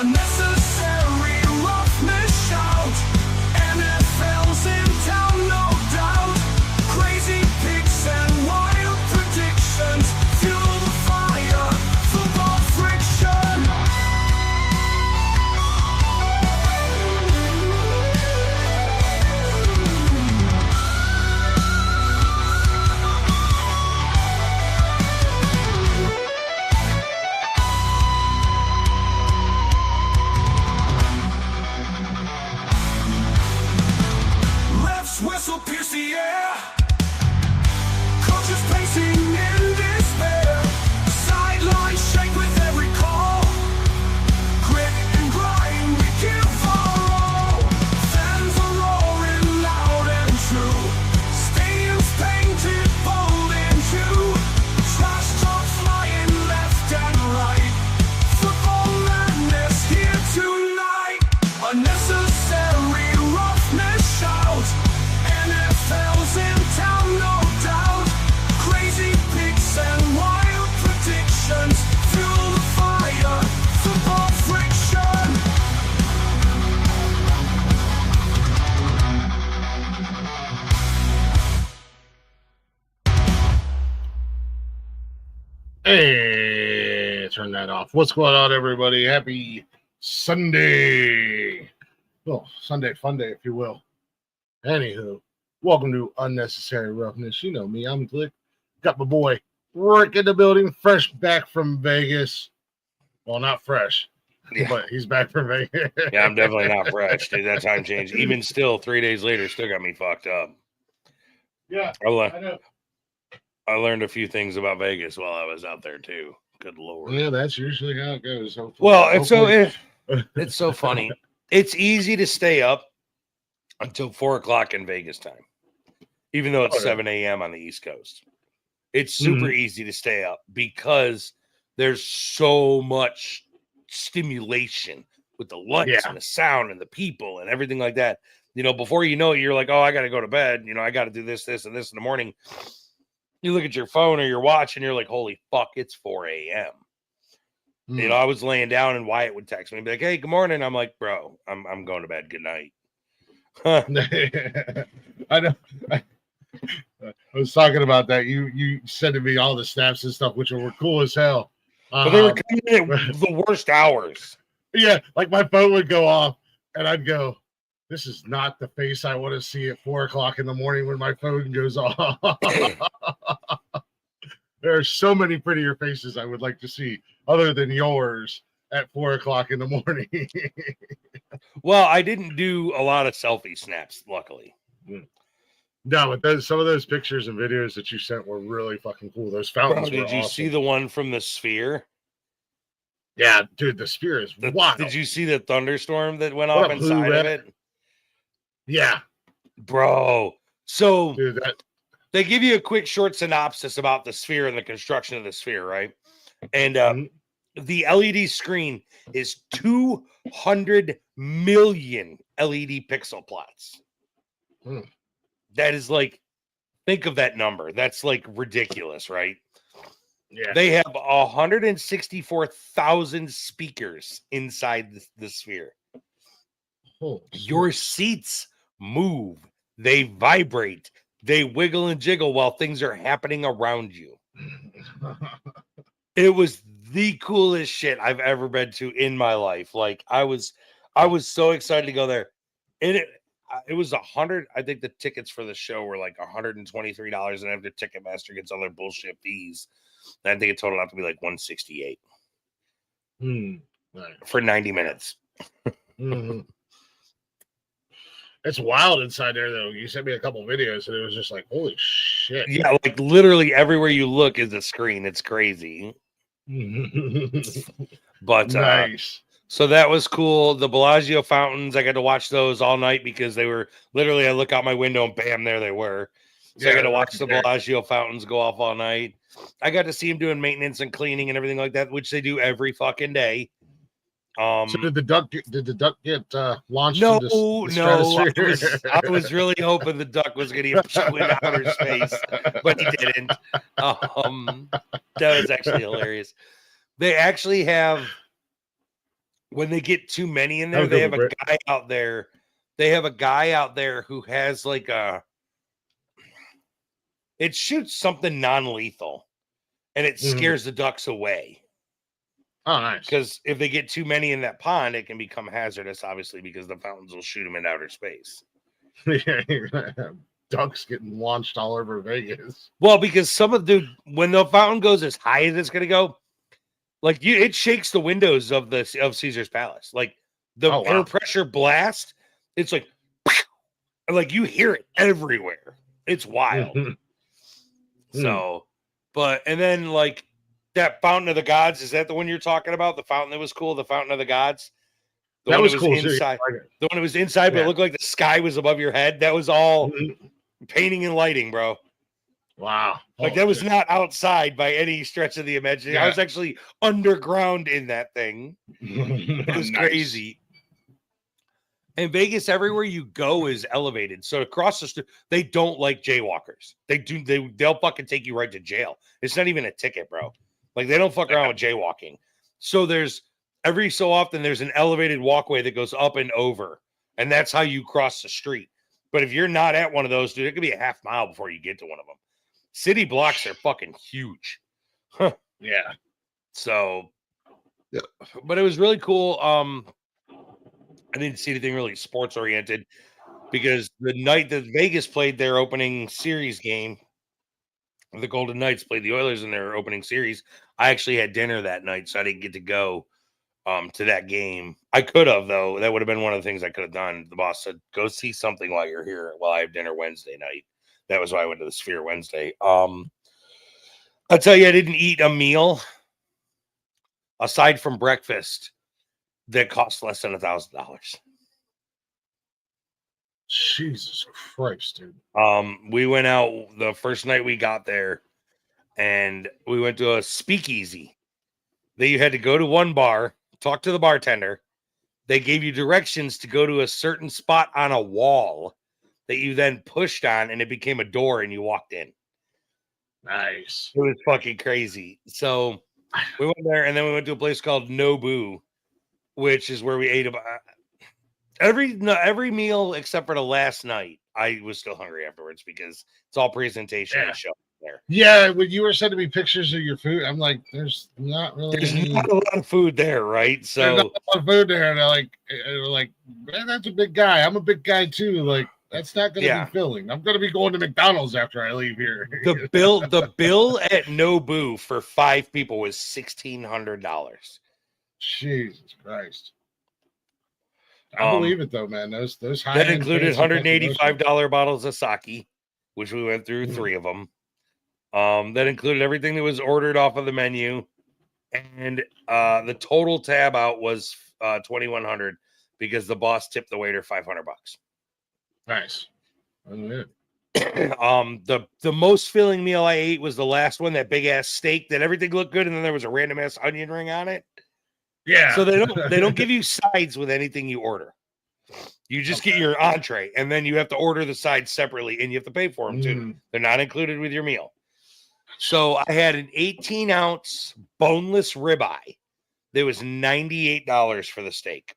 Unnecessary roughness shout. NFL's in town, no doubt. Crazy picks and wild predictions. Fuel the fire, football friction. Refs whistle pierce the air. Coaches pacing in despair. Sidelines shake with every call. Grit and grind, we give our all. Fans are roaring loud and true. Stadiums painted bold and true. Trash talk flying left and right. Football madness here tonight. Unnecessary roughness shout. NFL's in town, no doubt. Crazy picks and wild predictions. Fuel the fire, football friction. Hey, turn that off. What's going on, everybody? Happy Sunday. Well, Sunday fun day, if you will. Anywho, welcome to Unnecessary Roughness. You know me, I'm Click. Got my boy Rick in the building, fresh back from Vegas. Well, not fresh, Yeah. but he's back from Vegas. Yeah, I'm definitely not fresh, dude. That time change. Even still, 3 days later, still got me fucked up. Yeah, I I know. learned a few things about Vegas while I was out there too. Good lord. Yeah, that's usually how it goes. Hopefully. Well, it's Hopefully. it's so funny. It's easy to stay up until 4 o'clock in Vegas time, even though it's Oh, yeah. 7 a.m. on the East Coast. It's super easy to stay up because there's so much stimulation with the lights Yeah. and the sound and the people and everything like that. You know, before you know it, you're like, oh, I got to go to bed. You know, I got to do this, this, and this in the morning. You look at your phone or your watch and you're like, holy fuck, it's 4 a.m. You know, I was laying down and Wyatt would text me and be like, hey, good morning. I'm like, bro, I'm going to bed. Good night. I know. I was talking about that. You sent me all the snaps and stuff, which were cool as hell. But they were coming in at the worst hours. Yeah, like my phone would go off, and I'd go, "This is not the face I want to see at 4 o'clock in the morning when my phone goes off." There are so many prettier faces I would like to see, other than yours, at 4 o'clock in the morning. Well, I didn't do a lot of selfie snaps, luckily. No, but some of those pictures and videos that you sent were really fucking cool. Those fountains Bro, were did you awesome. see the one from the Sphere? Yeah, dude, the Sphere is wild. Did you see the thunderstorm that went What off a inside blue of red- it? Yeah, Bro. So dude, that they give you a quick short synopsis about the Sphere and the construction of the Sphere, right? And the LED screen is 200 million LED pixel plots. Hmm. That is like, think of that number. That's like ridiculous, right? yeah, They have 164,000 speakers inside the Sphere. oh, Your seats move, they vibrate, they wiggle and jiggle while things are happening around you. It was the coolest shit I've ever been to in my life. Like I was so excited to go there. And it was 100. I think the tickets for the show were like $123, and after Ticketmaster gets all their bullshit fees, I think it totaled out to be like $168 Right. for 90 minutes. Mhm. It's wild inside there, though. You sent me a couple videos, and it was just like, holy shit. Yeah, like literally everywhere you look is a screen. It's crazy. But Nice. so that was cool. The Bellagio fountains, I got to watch those all night because they were literally, I look out my window and bam, there they were. So I got to watch the Bellagio fountains go off all night. I got to see them doing maintenance and cleaning and everything like that, which they do every fucking day. So did the duck get launched? No, into the no. stratosphere? I was really hoping the duck was going to show in outer space, but he didn't. That was actually hilarious. They actually have when they get too many in That there, was they good have one, a Britt. guy out there. They have a guy out there who has like it shoots something non-lethal and it scares the ducks away. Oh, nice. Because if they get too many in that pond, it can become hazardous, obviously, because the fountains will shoot them in outer space. Ducks getting launched all over Vegas. Well, because when the fountain goes as high as it's going to go, like it shakes the windows of Caesar's Palace. Like the air pressure blast, it's like you hear it everywhere. It's wild. So, and then like that Fountain of the Gods, is that the one you're talking about? The fountain that was cool, the Fountain of the Gods. The that one was that cool. inside. The one that was inside, but it looked like the sky was above your head. That was all painting and lighting, bro. Wow. Like that was not outside by any stretch of the imagination. I was actually underground in that thing. It was crazy. In Vegas, everywhere you go is elevated. So across the street, they don't like jaywalkers. They'll fucking take you right to jail. It's not even a ticket, bro. Like they don't fuck around with jaywalking. So there's every so often there's an elevated walkway that goes up and over, and that's how you cross the street. But if you're not at one of those, dude, it could be a half mile before you get to one of them. City blocks are fucking huge. Yeah. So, but it was really cool. I didn't see anything really sports oriented because the night that Vegas played their opening series game, the Golden Knights played the Oilers in their opening series. I actually had dinner that night, so I didn't get to go to that game. I could have, though. That would have been one of the things I could have done. The boss said, "Go see something while you're here." While I have dinner Wednesday night. That was why I went to the Sphere Wednesday. I'll tell you, I didn't eat a meal aside from breakfast that cost less than $1,000. Jesus Christ, dude. We went out the first night we got there, and we went to a speakeasy. That you had to go to one bar, talk to the bartender. They gave you directions to go to a certain spot on a wall that you then pushed on, and it became a door, and you walked in. Nice. It was fucking crazy. So we went there, and then we went to a place called Nobu, which is where we ate about every meal except for the last night. I was still hungry afterwards because it's all presentation and show there. Yeah, when you were sending me pictures of your food, I'm like, there's not a lot of food there, right? So there's not a lot of food there, and they're like, man, that's a big guy. I'm a big guy too. Like, that's not going to be filling. I'm going to be going to McDonald's after I leave here. The bill at Nobu for 5 people was $1,600. Jesus Christ. I believe it though, man. Those high that included $185 bottles of sake, which we went through 3 of them. That included everything that was ordered off of the menu, and the total tab out was $2,100 because the boss tipped the waiter $500. Nice. The most filling meal I ate was the last one, that big ass steak that everything looked good, and then there was a random ass onion ring on it. Yeah. So they don't give you sides with anything you order. You just get your entree, and then you have to order the sides separately, and you have to pay for them too. They're not included with your meal. So I had an 18-ounce boneless ribeye. There was $98 for the steak.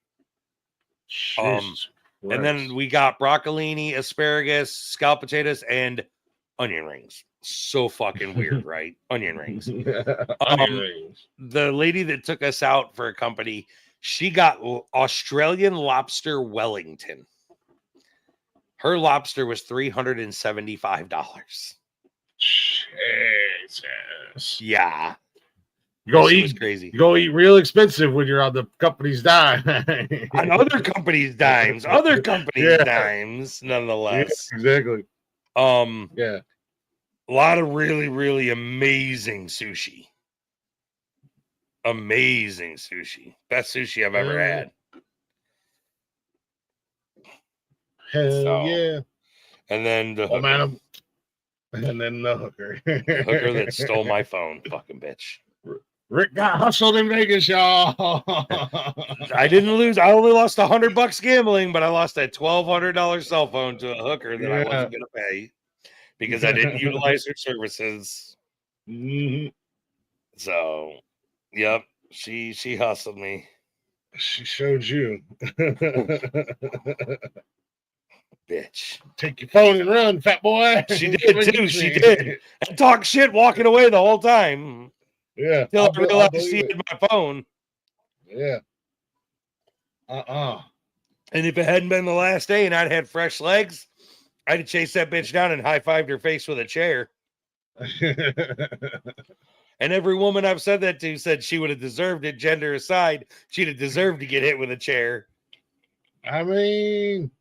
And then we got broccolini, asparagus, scalloped potatoes, and onion rings. So fucking weird, right? Onion rings. Onion rings. The lady that took us out for a company, she got Australian lobster Wellington. Her lobster was $375. Jesus. Yeah. Go This eat was crazy. You go eat real expensive when you're on the company's dime. On other companies' dimes. Other companies' dimes, nonetheless. Yeah, exactly. Yeah. A lot of really, really amazing sushi. Amazing sushi. Best sushi I've ever had. Hell yeah. And then the hooker. And then the hooker. The hooker that stole my phone, fucking bitch. Rick got hustled in Vegas, y'all. I didn't lose. I only lost $100 gambling, but I lost a $1,200 cell phone to a hooker that I wasn't going to pay because I didn't utilize her services. So, yep, she hustled me. She showed you. Bitch. Take your phone and run, fat boy. She Come did and too. get She me. did. And talk shit walking away the whole time. Yeah, Until I I realized believe she it. had my phone. Yeah. And if it hadn't been the last day and I'd had fresh legs, I'd have chased that bitch down and high-fived her face with a chair. And every woman I've said that to said she would have deserved it, gender aside. She'd have deserved to get hit with a chair. I mean,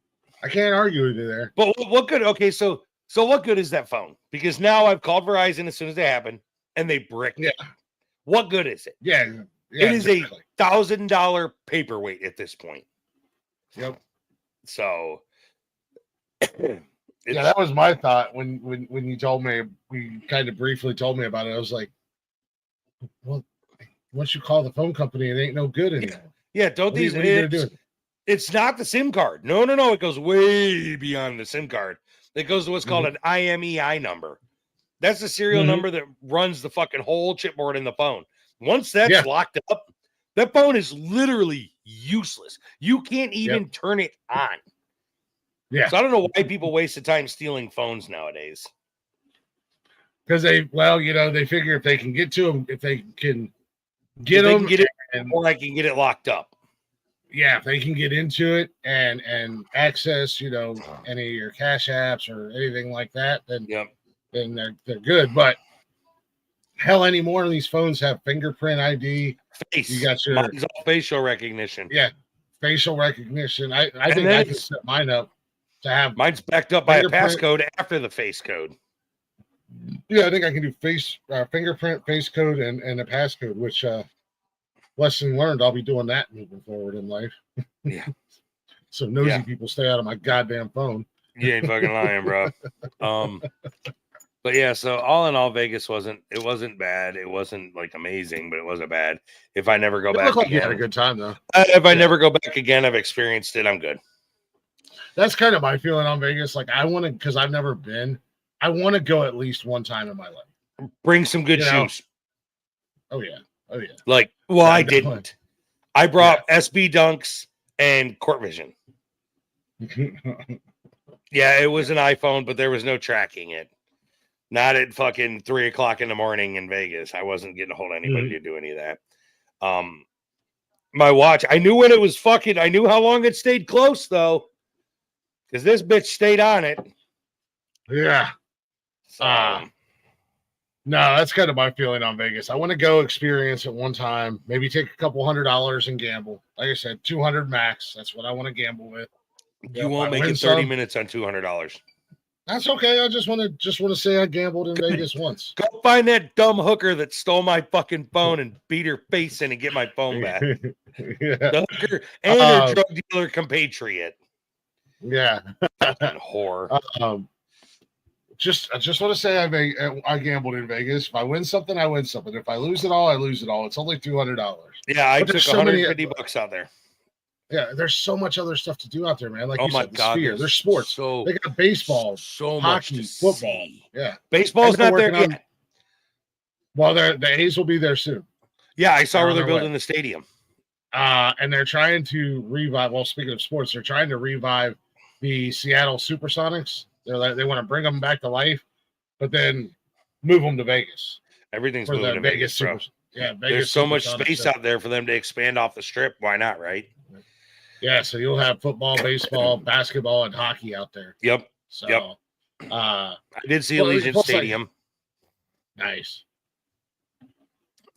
I can't argue with you there. But what good? Okay, so what good is that phone? Because now I've called Verizon as soon as they happen, and they bricked it. What good is it? Yeah, it is exactly. $1,000 paperweight at this point. Yep. So, yeah, that was my thought when you told me. We kind of briefly told me about it. I was like, well, once you call the phone company, it ain't no good anymore. Yeah, don't these? What are you gonna do? It's not the SIM card. No. It goes way beyond the SIM card. It goes to what's called an IMEI number. That's the serial number that runs the fucking whole chipboard in the phone. Once that's locked up, that phone is literally useless. You can't even turn it on. Yeah. So I don't know why people waste the time stealing phones nowadays. Because they figure if they can get to them, if they can get them, or I can get it locked up. Yeah, if they can get into it and access, any of your cash apps or anything like that, then they're good. But hell, any more of these phones have fingerprint ID. Face. You got your mine's all facial recognition. Yeah, facial recognition. I think I can set mine up to have. Mine's backed up by a passcode after the face code. Yeah, I think I can do fingerprint, face code, and a passcode, which lesson learned. I'll be doing that moving forward in life. Yeah. So nosy people stay out of my goddamn phone. You ain't fucking lying, bro. But yeah, so all in all, Vegas wasn't bad. It wasn't like amazing, but it wasn't bad. If I never go back again, you had a good time though. If I never go back again, I've experienced it. I'm good. That's kind of my feeling on Vegas. Like I want to, because I've never been. I want to go at least one time in my life. Bring some good shoes. Oh yeah. Like, well, I didn't. I brought SB Dunks and Court Vision. Yeah, it was an iPhone, but there was no tracking it. Not at fucking 3:00 in the morning in Vegas. I wasn't getting a hold of anybody to do any of that. My watch, I knew when it was fucking, I knew how long it stayed close though. Because this bitch stayed on it. Yeah. No, that's kind of my feeling on Vegas. I want to go experience it one time, maybe take a couple $100 and gamble. Like I said, 200 max. That's what I want to gamble with. You won't make it 30 minutes on $200. That's okay. I just want to say I gambled in Vegas once. Go find that dumb hooker that stole my fucking phone and beat her face in and get my phone back. The hooker and her drug dealer compatriot. Yeah. Fucking whore. I just want to say I gambled in Vegas. If I win something, I win something. If I lose it all, I lose it all. It's only $200. Yeah, I took $150 out there. Yeah, there's so much other stuff to do out there, man. Like you said, the Sphere. There's sports. So they got baseball, so hockey, much football. See. Yeah, baseball's not there yet. Well, the A's will be there soon. Yeah, I saw where they're building the stadium. And they're trying to revive. Well, speaking of sports, they're trying to revive the Seattle Supersonics. They want to bring them back to life, but then move them to Vegas. Everything's moving the to Vegas, bro. Yeah, Vegas. There's so much space out there for them to expand off the strip. Why not, right? Yeah, so you'll have football, baseball, basketball, and hockey out there. Yep. So, I did see Allegiant Stadium. Nice.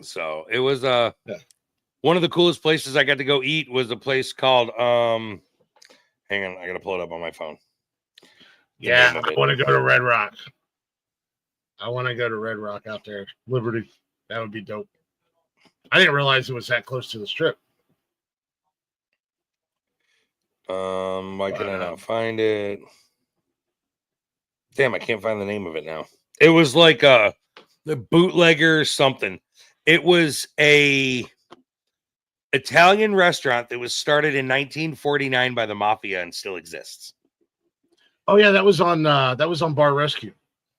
So it was one of the coolest places I got to go eat was a place called hang on, I gotta pull it up on my phone. Yeah, I want to go to Red Rock. I want to go to Red Rock out there. Liberty. That would be dope. I didn't realize it was that close to the strip. Why can I not find it? Damn, I can't find the name of it now. It was like the bootlegger something. It was a Italian restaurant that was started in 1949 by the mafia and still exists. Oh yeah, that was on Bar Rescue.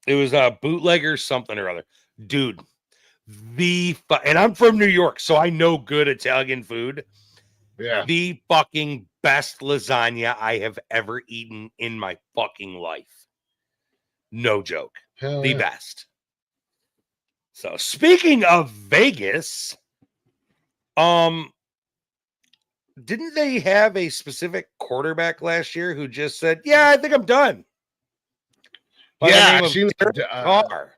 It was a bootlegger something or other. Dude, and I'm from New York, so I know good Italian food. Yeah. The fucking best lasagna I have ever eaten in my fucking life. No joke. Hell The yeah. best. So speaking of Vegas, didn't they have a specific quarterback last year who just said, "Yeah, I think I'm done"? By the Yeah, name I've of seen Derek Carr.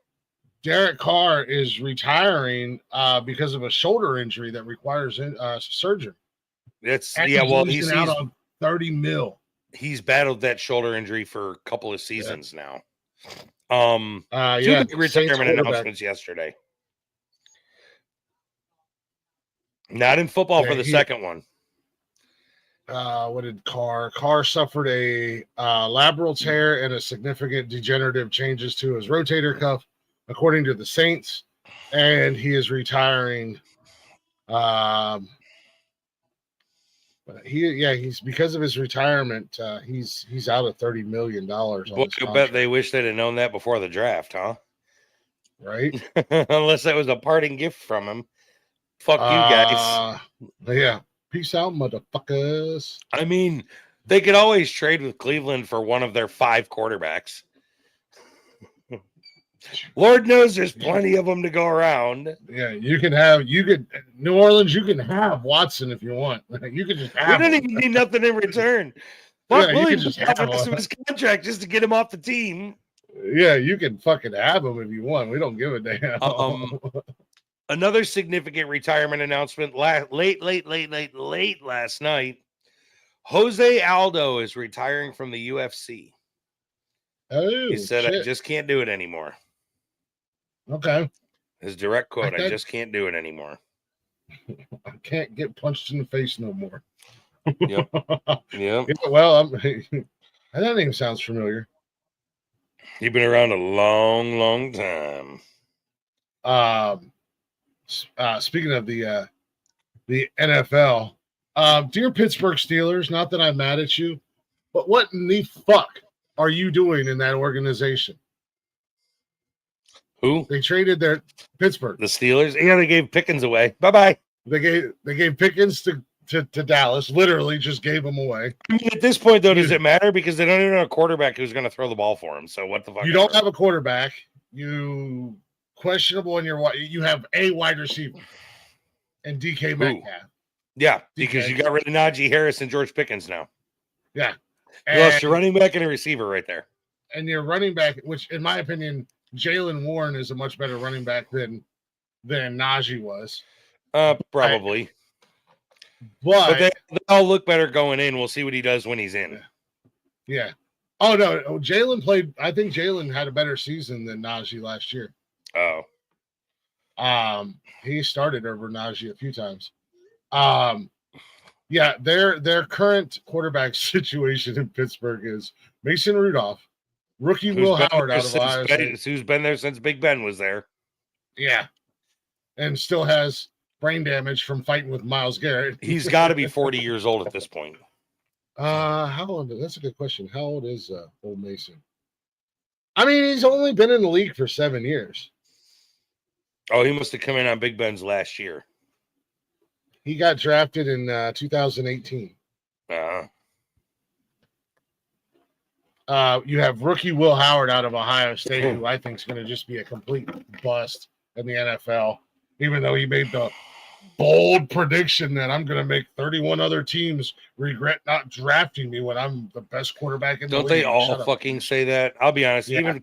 Derek Carr is retiring because of a shoulder injury that requires surgery. It's And yeah, well, he's out on 30 mil. he's battled that shoulder injury for a couple of seasons now. Two Yeah, big retirement announcements yesterday. Not in football for the second one. What did Carr suffered a labral tear and a significant degenerative changes to his rotator cuff, according to the Saints, and he is retiring. He's because of his retirement, he's out of $30 million. Boy, I bet they wish they'd have known that before the draft, huh? Right? Unless that was a parting gift from him. Fuck you guys. Yeah. Peace out, motherfuckers. I mean, they could always trade with Cleveland for one of their 5 quarterbacks. Lord knows there's plenty of them to go around. Yeah, New Orleans, you can have Watson if you want. You could just have We didn't even need nothing in return. Fuck, we'll even have the rest of his contract just to get him off the team. Yeah, you can fucking have him if you want. We don't give a damn. Another significant retirement announcement late last night. Jose Aldo is retiring from the UFC. Oh, he said, shit. I just can't do it anymore. Okay. His direct quote, I just can't do it anymore. I can't get punched in the face no more. Yep. Yeah, well, that name sounds familiar. You've been around a long time. Speaking of the NFL, dear Pittsburgh Steelers, not that I'm mad at you, but what in the fuck are you doing in that organization? Who? They traded their Pittsburgh. The Steelers? Yeah, they gave Pickens away. Bye-bye. They gave Pickens to Dallas, literally just gave him away. I mean, at this point, though, does it matter? Because they don't even have a quarterback who's going to throw the ball for him. So what the fuck? You don't have a quarterback. You questionable in you have a wide receiver and DK Metcalf. Yeah, because you got rid of Najee Harris and George Pickens now. Yeah. You lost your running back and a receiver right there. And your running back, which in my opinion, Jalen Warren is a much better running back than Najee was. Probably. But they all look better going in. We'll see what he does when he's in. Yeah. Oh, no. Jalen played. I think Jalen had a better season than Najee last year. Oh. He started over Najee a few times. Yeah, their current quarterback situation in Pittsburgh is Mason Rudolph, rookie Will Howard out of Ohio State, who's been there since Big Ben was there. Yeah. And still has brain damage from fighting with Myles Garrett. He's got to be 40 years old at this point. How old? That's a good question. How old is old Mason? I mean, he's only been in the league for 7 years. Oh, he must have come in on Big Ben's last year. He got drafted in 2018. You have rookie Will Howard out of Ohio State, who I think is going to just be a complete bust in the NFL, even though he made the bold prediction that I'm going to make 31 other teams regret not drafting me when I'm the best quarterback in the league. Don't they all fucking say that? I'll be honest, even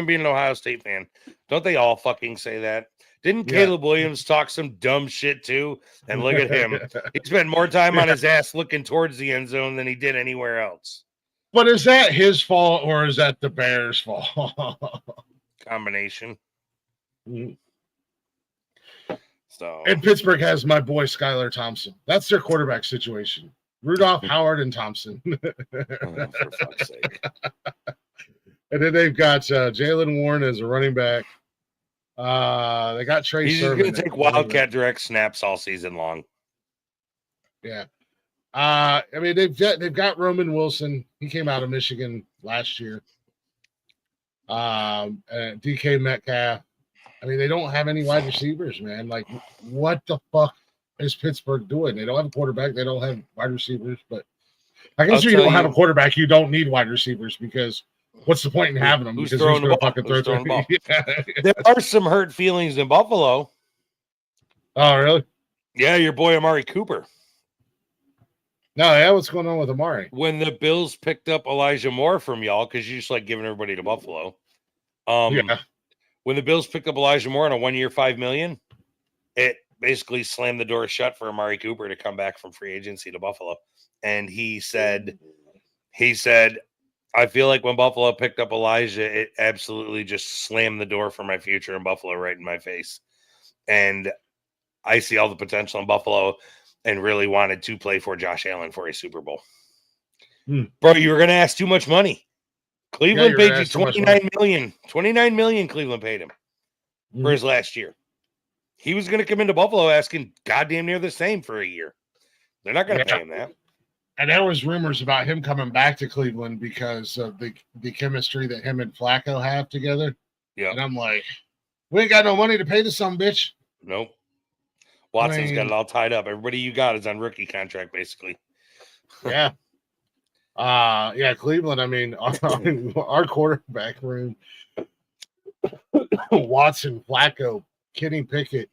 being an Ohio State fan, don't they all fucking say that? Didn't Caleb Williams talk some dumb shit too? And look at him. He spent more time on his ass looking towards the end zone than he did anywhere else. But is that his fault or is that the Bears' fault? Combination. Mm-hmm. So, and Pittsburgh has my boy Skylar Thompson. That's their quarterback situation. Rudolph, Howard, and Thompson. For fuck's sake. And then they've got Jalen Warren as a running back. They got Trey He's Sermon. He's going to take Wildcat direct snaps all season long. Yeah. I mean, they've got Roman Wilson. He came out of Michigan last year. DK Metcalf. I mean, they don't have any wide receivers, man. Like, what the fuck is Pittsburgh doing? They don't have a quarterback. They don't have wide receivers. But I guess I'll if you tell don't have a you- quarterback, you don't need wide receivers because what's the point in having them? Who's Because throwing the gonna ball? fucking Who's throw throwing the ball? Yeah. There are some hurt feelings in Buffalo. Oh, really? Yeah, your boy Amari Cooper. No, yeah. What's going on with Amari? When the Bills picked up Elijah Moore from y'all, because you just like giving everybody to Buffalo. When the Bills picked up Elijah Moore on a 1 year, $5 million, it basically slammed the door shut for Amari Cooper to come back from free agency to Buffalo. And he said, I feel like when Buffalo picked up Elijah, it absolutely just slammed the door for my future in Buffalo right in my face. And I see all the potential in Buffalo and really wanted to play for Josh Allen for a Super Bowl. Bro, you were going to ask too much money. Cleveland paid you $29 million. $29 million Cleveland paid him for his last year. He was going to come into Buffalo asking goddamn near the same for a year. They're not going to pay him that. And there was rumors about him coming back to Cleveland because of the chemistry that him and Flacco have together. Yeah. And I'm like, we ain't got no money to pay this some bitch. Nope. Watson's got it all tied up. Everybody you got is on rookie contract, basically. Yeah. Cleveland, I mean, our quarterback room, Watson, Flacco, Kenny Pickett,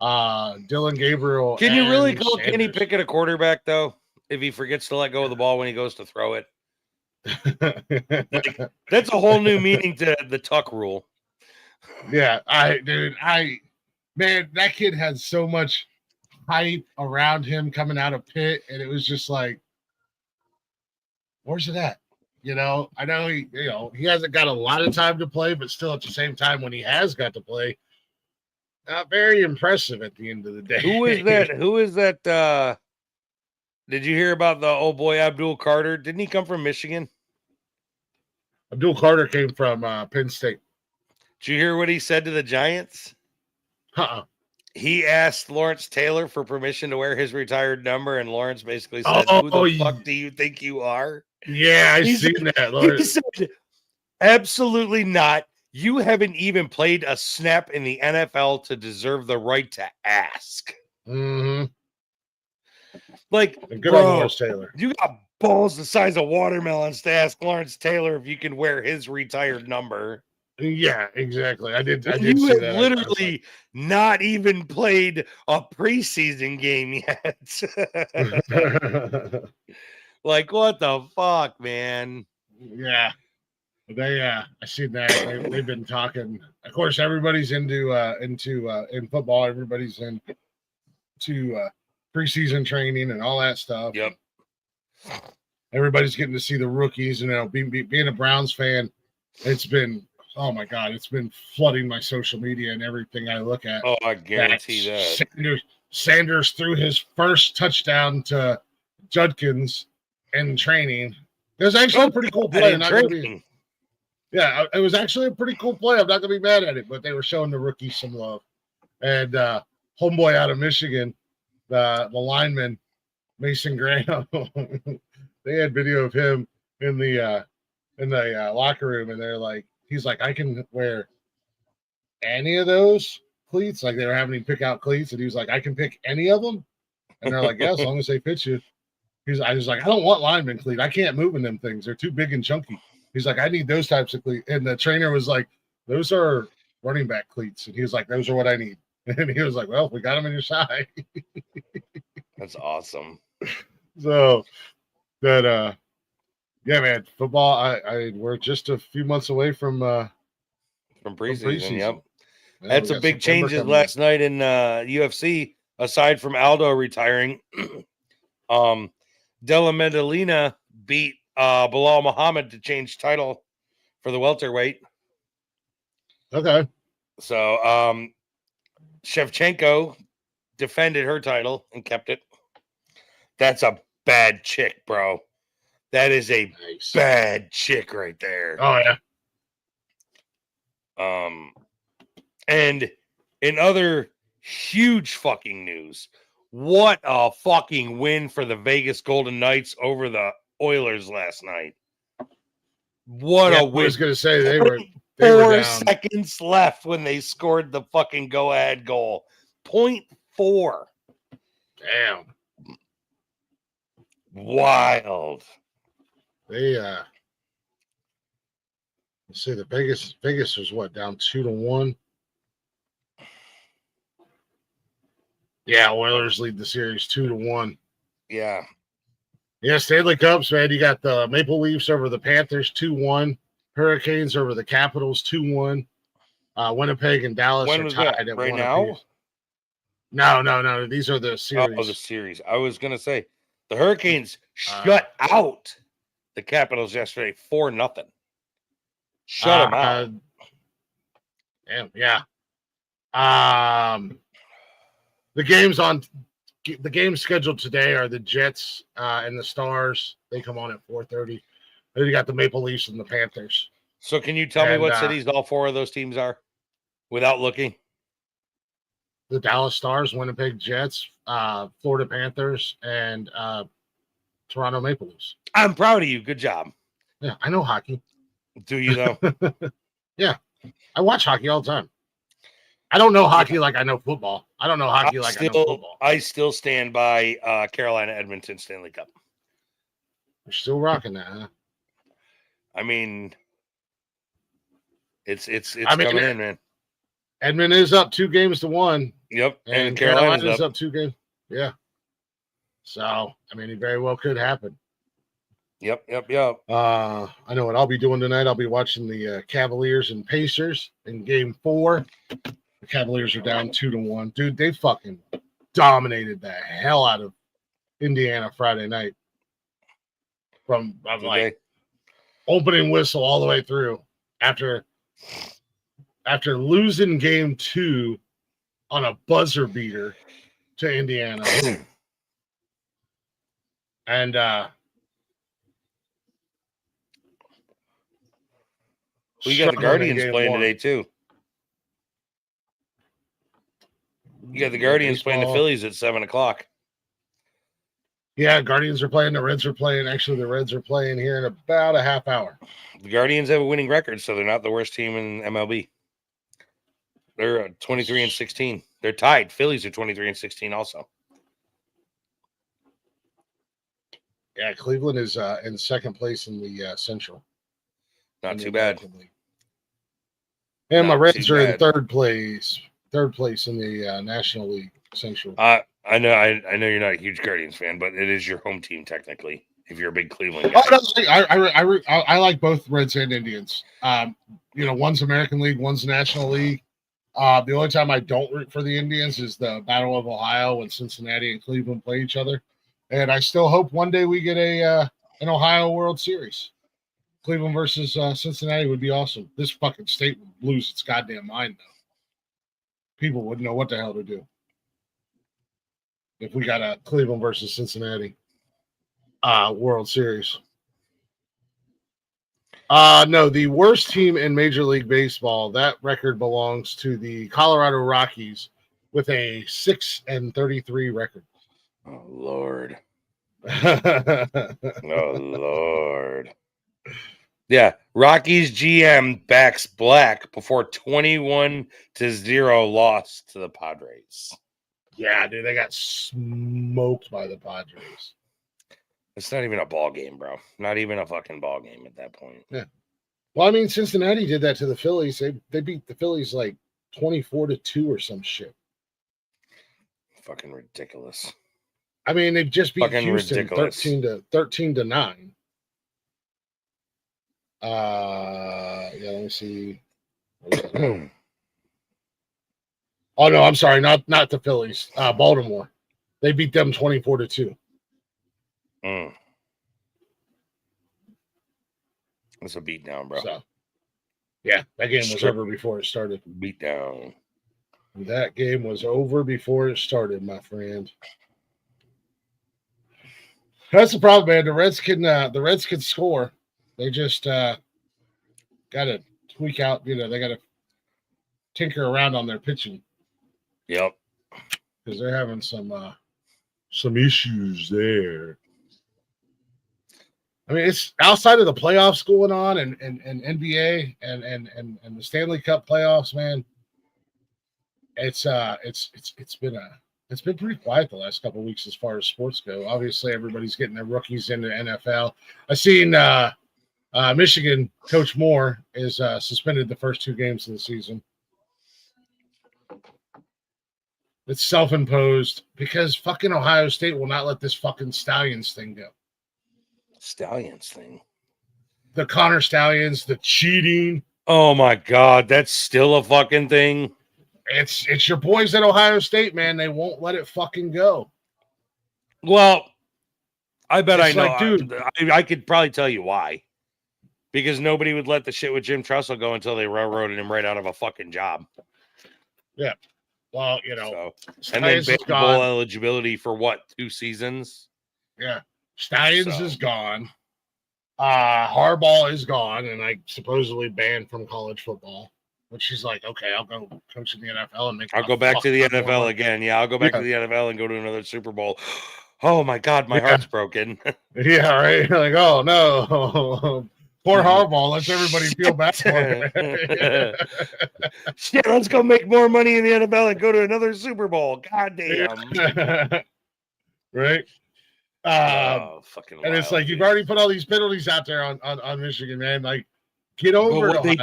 Dylan Gabriel. Can you really call Sanders. Kenny Pickett a quarterback, though, if he forgets to let go of the ball when he goes to throw it? That's a whole new meaning to the tuck rule. Yeah, man, that kid had so much hype around him coming out of Pitt, and it was just like, where's it at? You know, I know he hasn't got a lot of time to play, but still at the same time, when he has got to play, not very impressive at the end of the day. Who is that? Did you hear about the old boy Abdul Carter? Didn't he come from Michigan? Abdul Carter came from Penn State. Did you hear what he said to the Giants? He asked Lawrence Taylor for permission to wear his retired number, and Lawrence basically said, "Who the fuck do you think you are?" Yeah, I seen that. Lawrence. He said, "Absolutely not. You haven't even played a snap in the NFL to deserve the right to ask." Mm-hmm. Like, good on Lawrence Taylor. You got balls the size of watermelons to ask Lawrence Taylor if you can wear his retired number. Yeah, exactly. I did see that. Literally not even played a preseason game yet. Like, what the fuck, man? Yeah. I seen that. They've been talking. Of course, everybody's in football. Everybody's into preseason training and all that stuff. Yep. Everybody's getting to see the rookies. You know, being a Browns fan, it's been, oh my God, it's been flooding my social media and everything I look at. Oh, I guarantee that. Sanders threw his first touchdown to Judkins in training. It was actually a pretty cool play. It was actually a pretty cool play. I'm not going to be mad at it, but they were showing the rookies some love. And homeboy out of Michigan, the lineman, Mason Graham, they had video of him in the locker room, and they're like, he's like, I can wear any of those cleats. Like, they were having him pick out cleats, and he was like, I can pick any of them. And they're like, yeah, as long as they fit you. I was like, I don't want lineman cleat. I can't move in them things. They're too big and chunky. He's like, I need those types of cleats. And the trainer was like, those are running back cleats. And he was like, those are what I need. And he was like, well, we got them in your side. That's awesome. So that yeah, man, football, we're just a few months away from preseason. Yep. Yeah, that's a big changes last night in UFC, aside from Aldo retiring. Della Medellina beat Bilal Muhammad to change title for the welterweight. Okay. So Shevchenko defended her title and kept it. That's a bad chick, bro. That is a bad chick right there. Oh, yeah. And in other huge fucking news, what a fucking win for the Vegas Golden Knights over the Oilers last night. What a win. I was going to say they were 4 seconds left when they scored the fucking go-ahead goal. 0.4. Damn. Wild. They let's see, the Vegas was what, down 2-1? Yeah, Oilers lead the series 2-1. Yeah. Yeah, Stanley Cups, man. You got the Maple Leafs over the Panthers 2-1. Hurricanes over the Capitals 2-1. Winnipeg and Dallas When are was tied that? at Right 1 now? apiece. No. These are the series. Oh, the series. I was gonna say the Hurricanes shut out the Capitals yesterday 4-0. Shut them out. Damn, yeah. The games scheduled today are the Jets and the Stars. They come on at 4:30. Then you got the Maple Leafs and the Panthers. So can you tell me what cities all four of those teams are without looking? The Dallas Stars, Winnipeg Jets, Florida Panthers, and Toronto Maple Leafs. I'm proud of you. Good job. Yeah, I know hockey. Do you though? Yeah, I watch hockey all the time. I don't know hockey like I know football. I don't know hockey like I know football. I still stand by Carolina Edmonton Stanley Cup. You're still rocking that, huh? I mean, it's coming in, man. Edmond is up 2-1. Yep, and Carolina's up 2 games. Yeah. So, I mean, it very well could happen. Yep. I know what I'll be doing tonight. I'll be watching the Cavaliers and Pacers in Game 4. The Cavaliers are down 2-1. Dude, they fucking dominated the hell out of Indiana Friday night. From like opening whistle all the way through after losing Game 2 on a buzzer beater to Indiana. And we got the Guardians playing today too. You got the Guardians playing the Phillies at 7:00. Yeah, Guardians are playing. The Reds are playing. Actually, the Reds are playing here in about a half hour. The Guardians have a winning record, so they're not the worst team in MLB. They're 23-16. They're tied. Phillies are 23-16 also. Yeah, Cleveland is in second place in the Central. Not too bad. And my Reds are in third place in the National League Central. I know you're not a huge Guardians fan, but it is your home team technically. If you're a big Cleveland guy, I like both Reds and Indians. One's American League, one's National League. The only time I don't root for the Indians is the Battle of Ohio when Cincinnati and Cleveland play each other. And I still hope one day we get an Ohio World Series. Cleveland versus Cincinnati would be awesome. This fucking state would lose its goddamn mind, though. People wouldn't know what the hell to do if we got a Cleveland versus Cincinnati World Series. No, the worst team in Major League Baseball, that record belongs to the Colorado Rockies with a 6-33 record. Oh, Lord. Oh, Lord. Yeah, Rockies GM backs Black before 21-0 loss to the Padres. Yeah, dude, they got smoked by the Padres. It's not even a ball game, bro. Not even a fucking ball game at that point. Yeah. Well, I mean, Cincinnati did that to the Phillies. They beat the Phillies like 24-2 or some shit. Fucking ridiculous. I mean, they just beat fucking Houston ridiculous. 13-9. Yeah, let me see. Oh no, I'm sorry, not the Phillies. Baltimore. They beat them 24-2. It's a beatdown, bro. So, yeah, that game was over before it started. Beatdown. That game was over before it started, my friend. That's the problem, man. The Reds can score. They just got to tweak out. They got to tinker around on their pitching. Yep. Because they're having some issues there. I mean, it's outside of the playoffs going on and NBA and the Stanley Cup playoffs, man. It's been it's been pretty quiet the last couple of weeks as far as sports go. Obviously, everybody's getting their rookies into NFL. I've seen Michigan Coach Moore is suspended the first 2 games of the season. It's self-imposed because fucking Ohio State will not let this fucking Stallions thing go. Stallions thing. The Connor Stallions, the cheating. Oh my God, that's still a fucking thing. It's your boys at Ohio State, man. They won't let it fucking go. Well, I bet It's I know. like, dude. I could probably tell you why. Because nobody would let the shit with Jim Tressel go until they railroaded him right out of a fucking job. Yeah. Well, you know. And then bowl eligibility for what, 2 seasons? Yeah. Stallions is gone. Harbaugh is gone and supposedly banned from college football. But she's like, okay, I'll go coach in the NFL and I'll go back to the NFL again. Yeah, I'll go back to the NFL and go to another Super Bowl. Oh my God, my heart's broken. Yeah, right. Like, oh no. Poor Harbaugh. Let's everybody feel bad for it. Shit, let's go make more money in the NFL and go to another Super Bowl. God damn. Yeah. Right. Fucking and it's like, you've already put all these penalties out there on Michigan, man. Like, get over what it.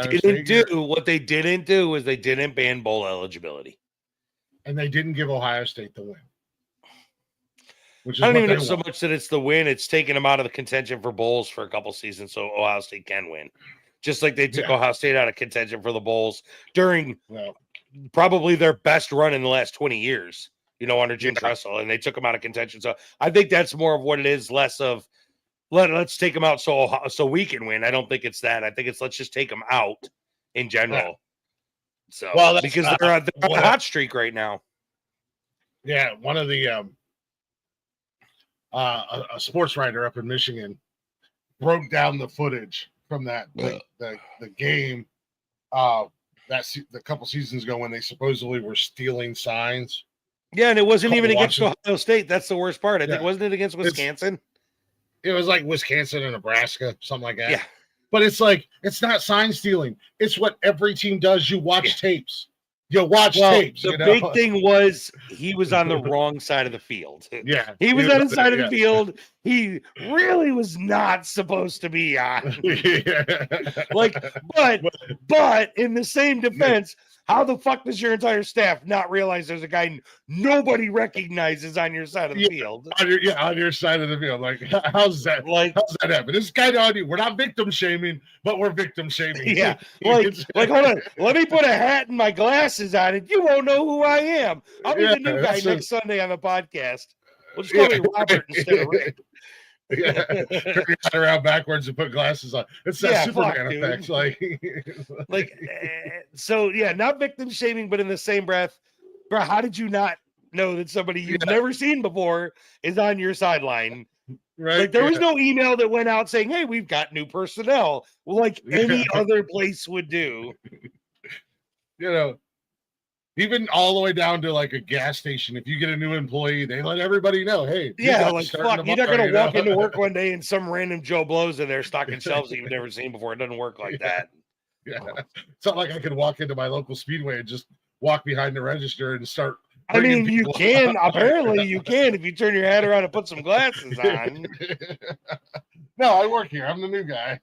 What they didn't do was they didn't ban bowl eligibility. And they didn't give Ohio State the win. Which is I don't even know so much that it's the win. It's taking them out of the contention for bowls for a couple seasons so Ohio State can win. Just like they took Ohio State out of contention for the bowls during probably their best run in the last 20 years, under Jim Tressel, and they took them out of contention. So I think that's more of what it is, less of let's take them out so we can win. I don't think it's that. I think it's let's just take them out in general. Yeah. So because they're on a hot streak right now. Yeah, one of the a sports writer up in Michigan broke down the footage from that the game the couple seasons ago when they supposedly were stealing signs. Yeah, and it wasn't even against Ohio State. That's the worst part. I think wasn't it against Wisconsin? It was like Wisconsin and Nebraska, something like that. Yeah. But it's like, it's not sign stealing. It's what every team does. You watch tapes. You watch tapes. The big thing was he was on the wrong side of the field. Yeah. He was on the side of the field he really was not supposed to be on. But in the same defense, how the fuck does your entire staff not realize there's a guy nobody recognizes on your side of the field? On your side of the field. Like, how's that happen? This guy on you. We're not victim shaming, but we're victim shaming. Yeah. like, hold on. Let me put a hat and my glasses on and you won't know who I am. I'll be the new guy next Sunday on the podcast. We'll just call me Robert instead of Rick. Yeah, turn your head around backwards and put glasses on. It's that Superman effect. Not victim shaming, but in the same breath, bro, how did you not know that somebody you've never seen before is on your sideline? Right. Like there was no email that went out saying, "Hey, we've got new personnel," like any other place would do. Even all the way down to like a gas station. If you get a new employee, they let everybody know, hey, fuck, you're not going to walk into work one day and some random Joe Blow's in there stocking shelves that you've never seen before. It doesn't work like that. Yeah. It's not like I could walk into my local Speedway and just walk behind the register and start. I mean, you can. Apparently, you can if you turn your head around and put some glasses on. No, I work here. I'm the new guy.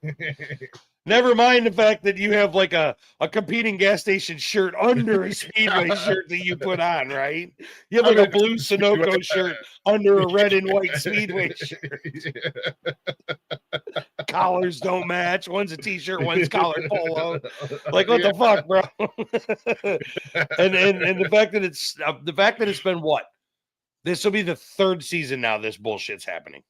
Never mind the fact that you have like a competing gas station shirt under a Speedway shirt that you put on, right? You have like a blue Sunoco shirt under a red and white Speedway shirt. Collars don't match. One's a t-shirt, one's collared polo. Like what the fuck, bro? and the fact that it's been what? This will be the 3rd season now. This bullshit's happening.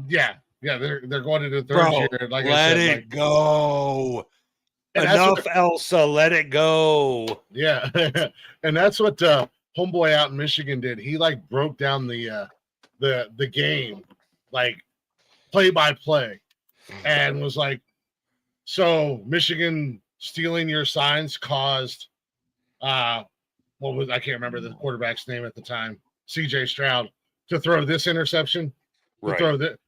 Yeah. Yeah, they're going into the 3rd year. Like let it go. Enough, Elsa. Let it go. Yeah, and that's what homeboy out in Michigan did. He like broke down the game, like play by play, and was like, so Michigan stealing your signs caused I can't remember the quarterback's name at the time, CJ Stroud, to throw this interception. Right.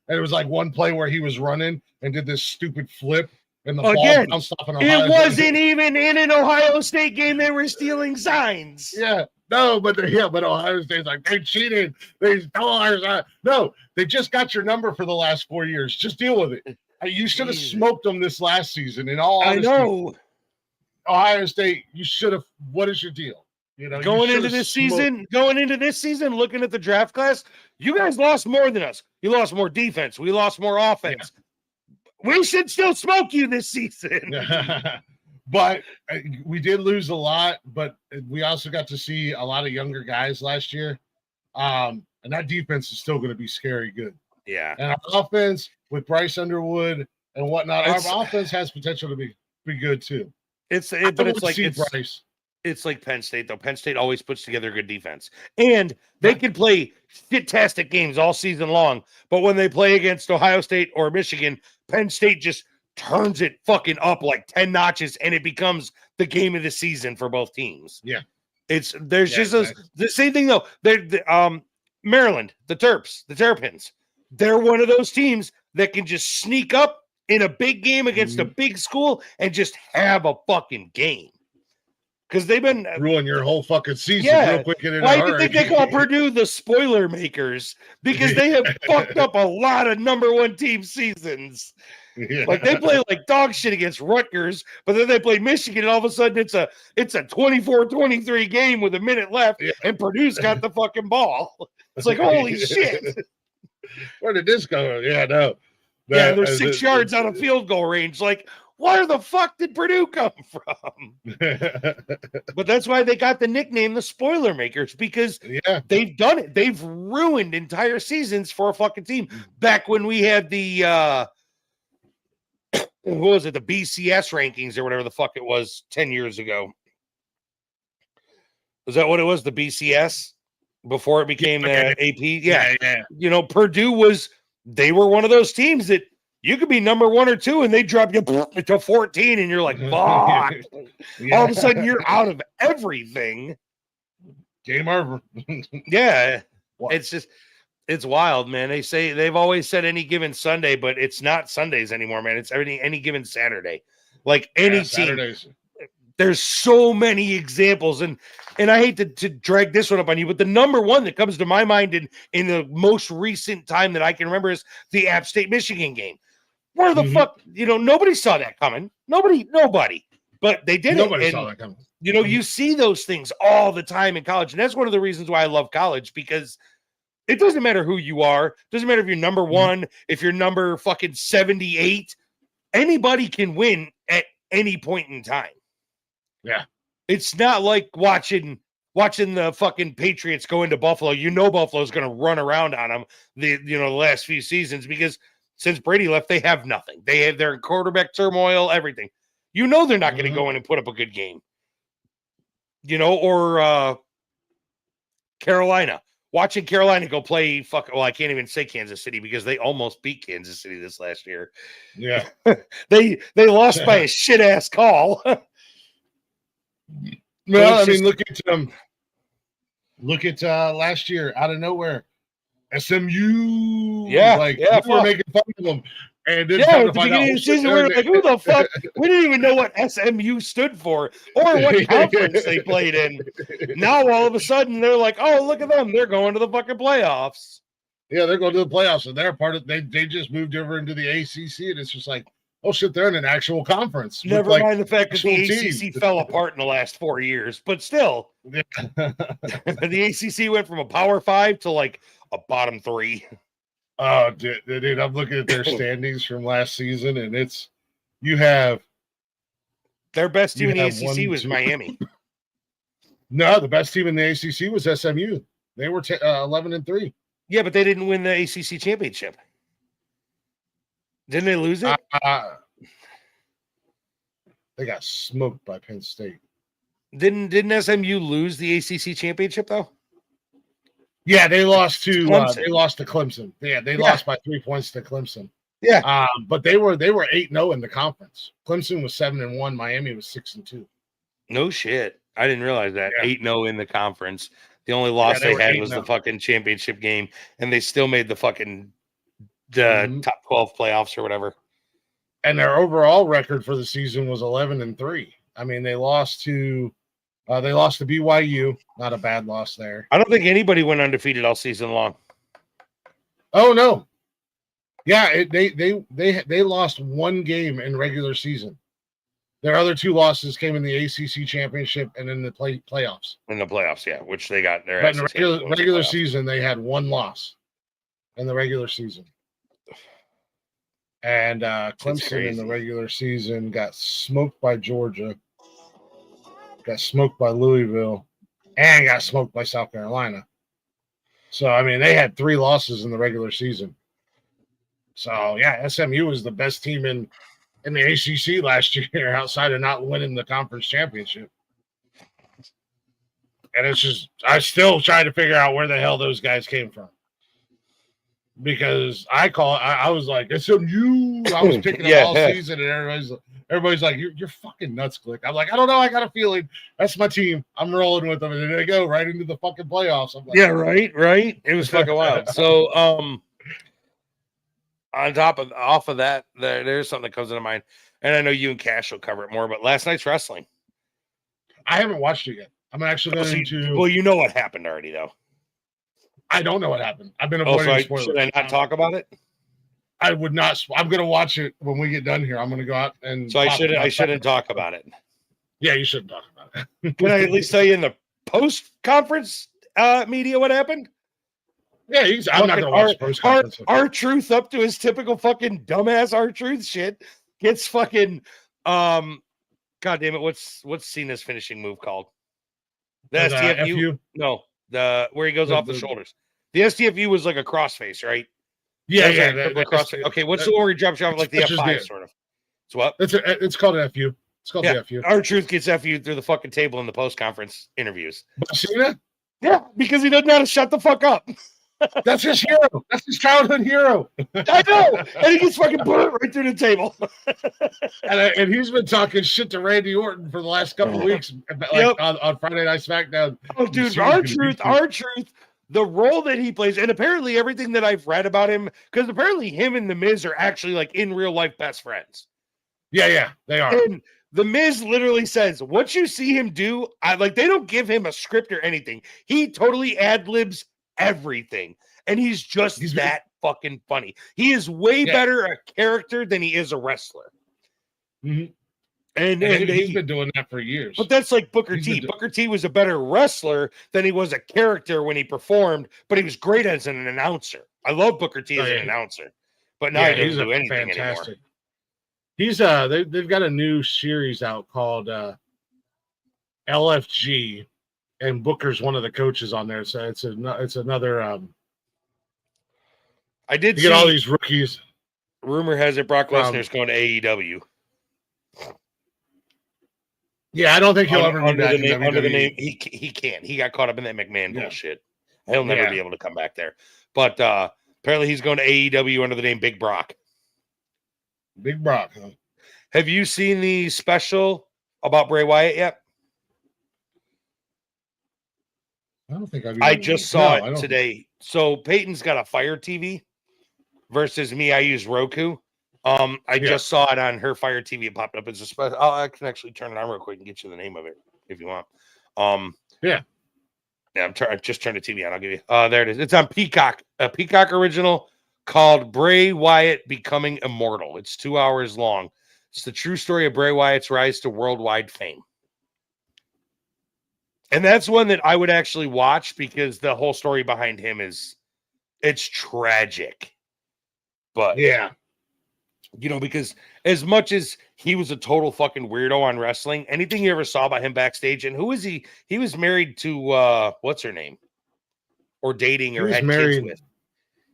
And it was like one play where he was running and did this stupid flip, and the ball bounced off an Ohio It wasn't even in an Ohio State game. They were stealing signs. Yeah, No, but Ohio State's like, they cheated. They stole ours. No, they just got your number for the last 4 years. Just deal with it. You should have smoked them this last season. In all honesty, I know. Ohio State, you should have. What is your deal? You know, going into this season, looking at the draft class, you guys lost more than us. You lost more defense. We lost more offense. Yeah. We should still smoke you this season. But we did lose a lot, but we also got to see a lot of younger guys last year. And that defense is still going to be scary good. Yeah. And our offense with Bryce Underwood and whatnot, our offense has potential to be good too. It's like Penn State, though. Penn State always puts together a good defense. And they can play fantastic games all season long. But when they play against Ohio State or Michigan, Penn State just turns it fucking up like 10 notches, and it becomes the game of the season for both teams. Yeah. The same thing, though. Maryland, the Terrapins, they're one of those teams that can just sneak up in a big game against a big school and just have a fucking game. Because they've been ruin your whole fucking season real quick. Why do you think they call Purdue the spoiler makers? Because they have fucked up a lot of number one team seasons. Yeah. Like they play like dog shit against Rutgers, but then they play Michigan, and all of a sudden it's a 24-23 game with a minute left, and Purdue's got the fucking ball. It's like, holy shit. Where did this go? Yeah, no. They're 6 yards out of field goal range. Like, where the fuck did Purdue come from? But that's why they got the nickname the spoiler makers, because they've done it. They've ruined entire seasons for a fucking team. Back when we had the what was it, the BCS rankings or whatever the fuck it was 10 years ago. Was that what it was? The BCS before it became the AP? Yeah. You know, they were one of those teams that you could be number 1 or 2 and they drop you to 14 and you're like, fuck. All of a sudden you're out of everything. Game over. Yeah. What? It's wild, man. They've always said any given Sunday, but it's not Sundays anymore, man. It's any given Saturday. Like any team. Saturdays. There's so many examples, and I hate to drag this one up on you, but the number one that comes to my mind in the most recent time that I can remember is the App State Michigan game. Where the fuck, nobody saw that coming. Nobody, but they did nobody it. Saw that coming. You see those things all the time in college, and that's one of the reasons why I love college, because it doesn't matter who you are. It doesn't matter if you're number 1, if you're number fucking 78. Anybody can win at any point in time. Yeah. It's not like watching the fucking Patriots go into Buffalo. Buffalo's going to run around on them the last few seasons, because since Brady left, they have nothing. They're in quarterback turmoil, everything. They're not going to go in and put up a good game. Or Carolina. Watching Carolina go play I can't even say Kansas City because they almost beat Kansas City this last year. Yeah. They lost by a shit ass call. Well, I mean, look at last year out of nowhere, SMU. Yeah, we were making fun of them, and then at the beginning of the season, we were like, "Who the fuck?" We didn't even know what SMU stood for or what conference they played in. Now all of a sudden, they're like, "Oh, look at them! They're going to the fucking playoffs." Yeah, they're going to the playoffs, and they're part of. They just moved over into the ACC, and it's just like, oh shit, they're in an actual conference. Never mind the fact that the ACC fell apart in the last 4 years, but still, the ACC went from a Power 5 to like a bottom 3. Oh, dude, I'm looking at their standings from last season, and you have their best team in the ACC was Miami. No, the best team in the ACC was SMU. They were 11-3. Yeah, but they didn't win the ACC championship. Didn't they lose it? They got smoked by Penn State. Didn't SMU lose the ACC championship though? Yeah, they lost to Clemson. Yeah, they lost by 3 points to Clemson. Yeah, but they were 8-0 in the conference. Clemson was 7-1. Miami was 6-2. No shit, I didn't realize that. 8-0 in the conference. The only loss they had was the fucking championship game, and they still made the fucking top 12 playoffs or whatever. And their overall record for the season was 11-3. I mean, they lost to They lost to BYU. Not a bad loss there. I don't think anybody went undefeated all season long. Oh no. Yeah, they lost one game in regular season. Their other two losses came in the ACC championship and in the playoffs. In the playoffs, yeah, which they got their. But in the regular season, they had one loss in the regular season. And Clemson in the regular season got smoked by Georgia, got smoked by Louisville, and got smoked by South Carolina. So, I mean, they had 3 losses in the regular season. So, yeah, SMU was the best team in the ACC last year outside of not winning the conference championship. And it's just, I still try to figure out where the hell those guys came from. Because I was like, SMU. I was picking up all season, and everybody's like, you're fucking nuts, Click. I'm like, I don't know. I got a feeling that's my team. I'm rolling with them, and then they go right into the fucking playoffs. I'm like, yeah, right. It was fucking wild. So, off of that, there's something that comes into mind, and I know you and Cash will cover it more. But last night's wrestling, I haven't watched it yet. I'm actually going to. Well, you know what happened already, though. I don't know what happened. I've been avoiding spoilers. Should I not talk about it? I would not. I'm going to watch it when we get done here. I'm going to go out and. So I shouldn't talk about it. Yeah, you shouldn't talk about it. Can I at least tell you in the post-conference media what happened? Yeah, I'm not going to watch post-conference. R-Truth up to his typical fucking dumbass R-Truth shit gets fucking God damn it! What's Cena's finishing move called? The STFU? No, where he goes off the shoulders. The STFU was like a crossface, right? Yeah. Okay, what's the one where he drops off like the F5 sort of? It's what? It's called an FU. It's called the FU. R-Truth gets FU through the fucking table in the post-conference interviews. But Cena? Yeah, because he doesn't know how to shut the fuck up. That's his hero. That's his childhood hero. I know. And he gets fucking burnt right through the table. and he's been talking shit to Randy Orton for the last couple of weeks, on Friday Night SmackDown. Oh, dude, R-Truth, the role that he plays, and apparently everything that I've read about him, because apparently him and The Miz are actually like in real life best friends. Yeah, they are. And The Miz literally says, what you see him do, they don't give him a script or anything. He totally ad-libs everything. And he's that fucking funny. He is way better a character than he is a wrestler. Mm-hmm. And he's been doing that for years. But that's like Booker T. Booker T was a better wrestler than he was a character when he performed, but he was great as an announcer. I love Booker T as an announcer, but now he doesn't do anything anymore. He's they've got a new series out called LFG, and Booker's one of the coaches on there. So it's another. I did get all these rookies. Rumor has it Brock Lesnar's going to AEW. Yeah, I don't think he'll ever under the name. He can't. He got caught up in that McMahon bullshit. He'll never be able to come back there. But apparently he's going to AEW under the name Big Brock. Big Brock, huh? Have you seen the special about Bray Wyatt yet? I don't think I just saw it today. So Peyton's got a Fire TV versus me. I use Roku. I just saw it on her Fire TV. It popped up as a special. I can actually turn it on real quick and get you the name of it if you want. Yeah, I just turned the TV on. I'll give you. There it is. It's on Peacock. A Peacock original called Bray Wyatt Becoming Immortal. It's 2 hours long. It's the true story of Bray Wyatt's rise to worldwide fame. And that's one that I would actually watch because the whole story behind him it's tragic. But yeah, because as much as he was a total fucking weirdo on wrestling, anything you ever saw about him backstage, and who is he? He was married to what's her name? Or dating or had kids with.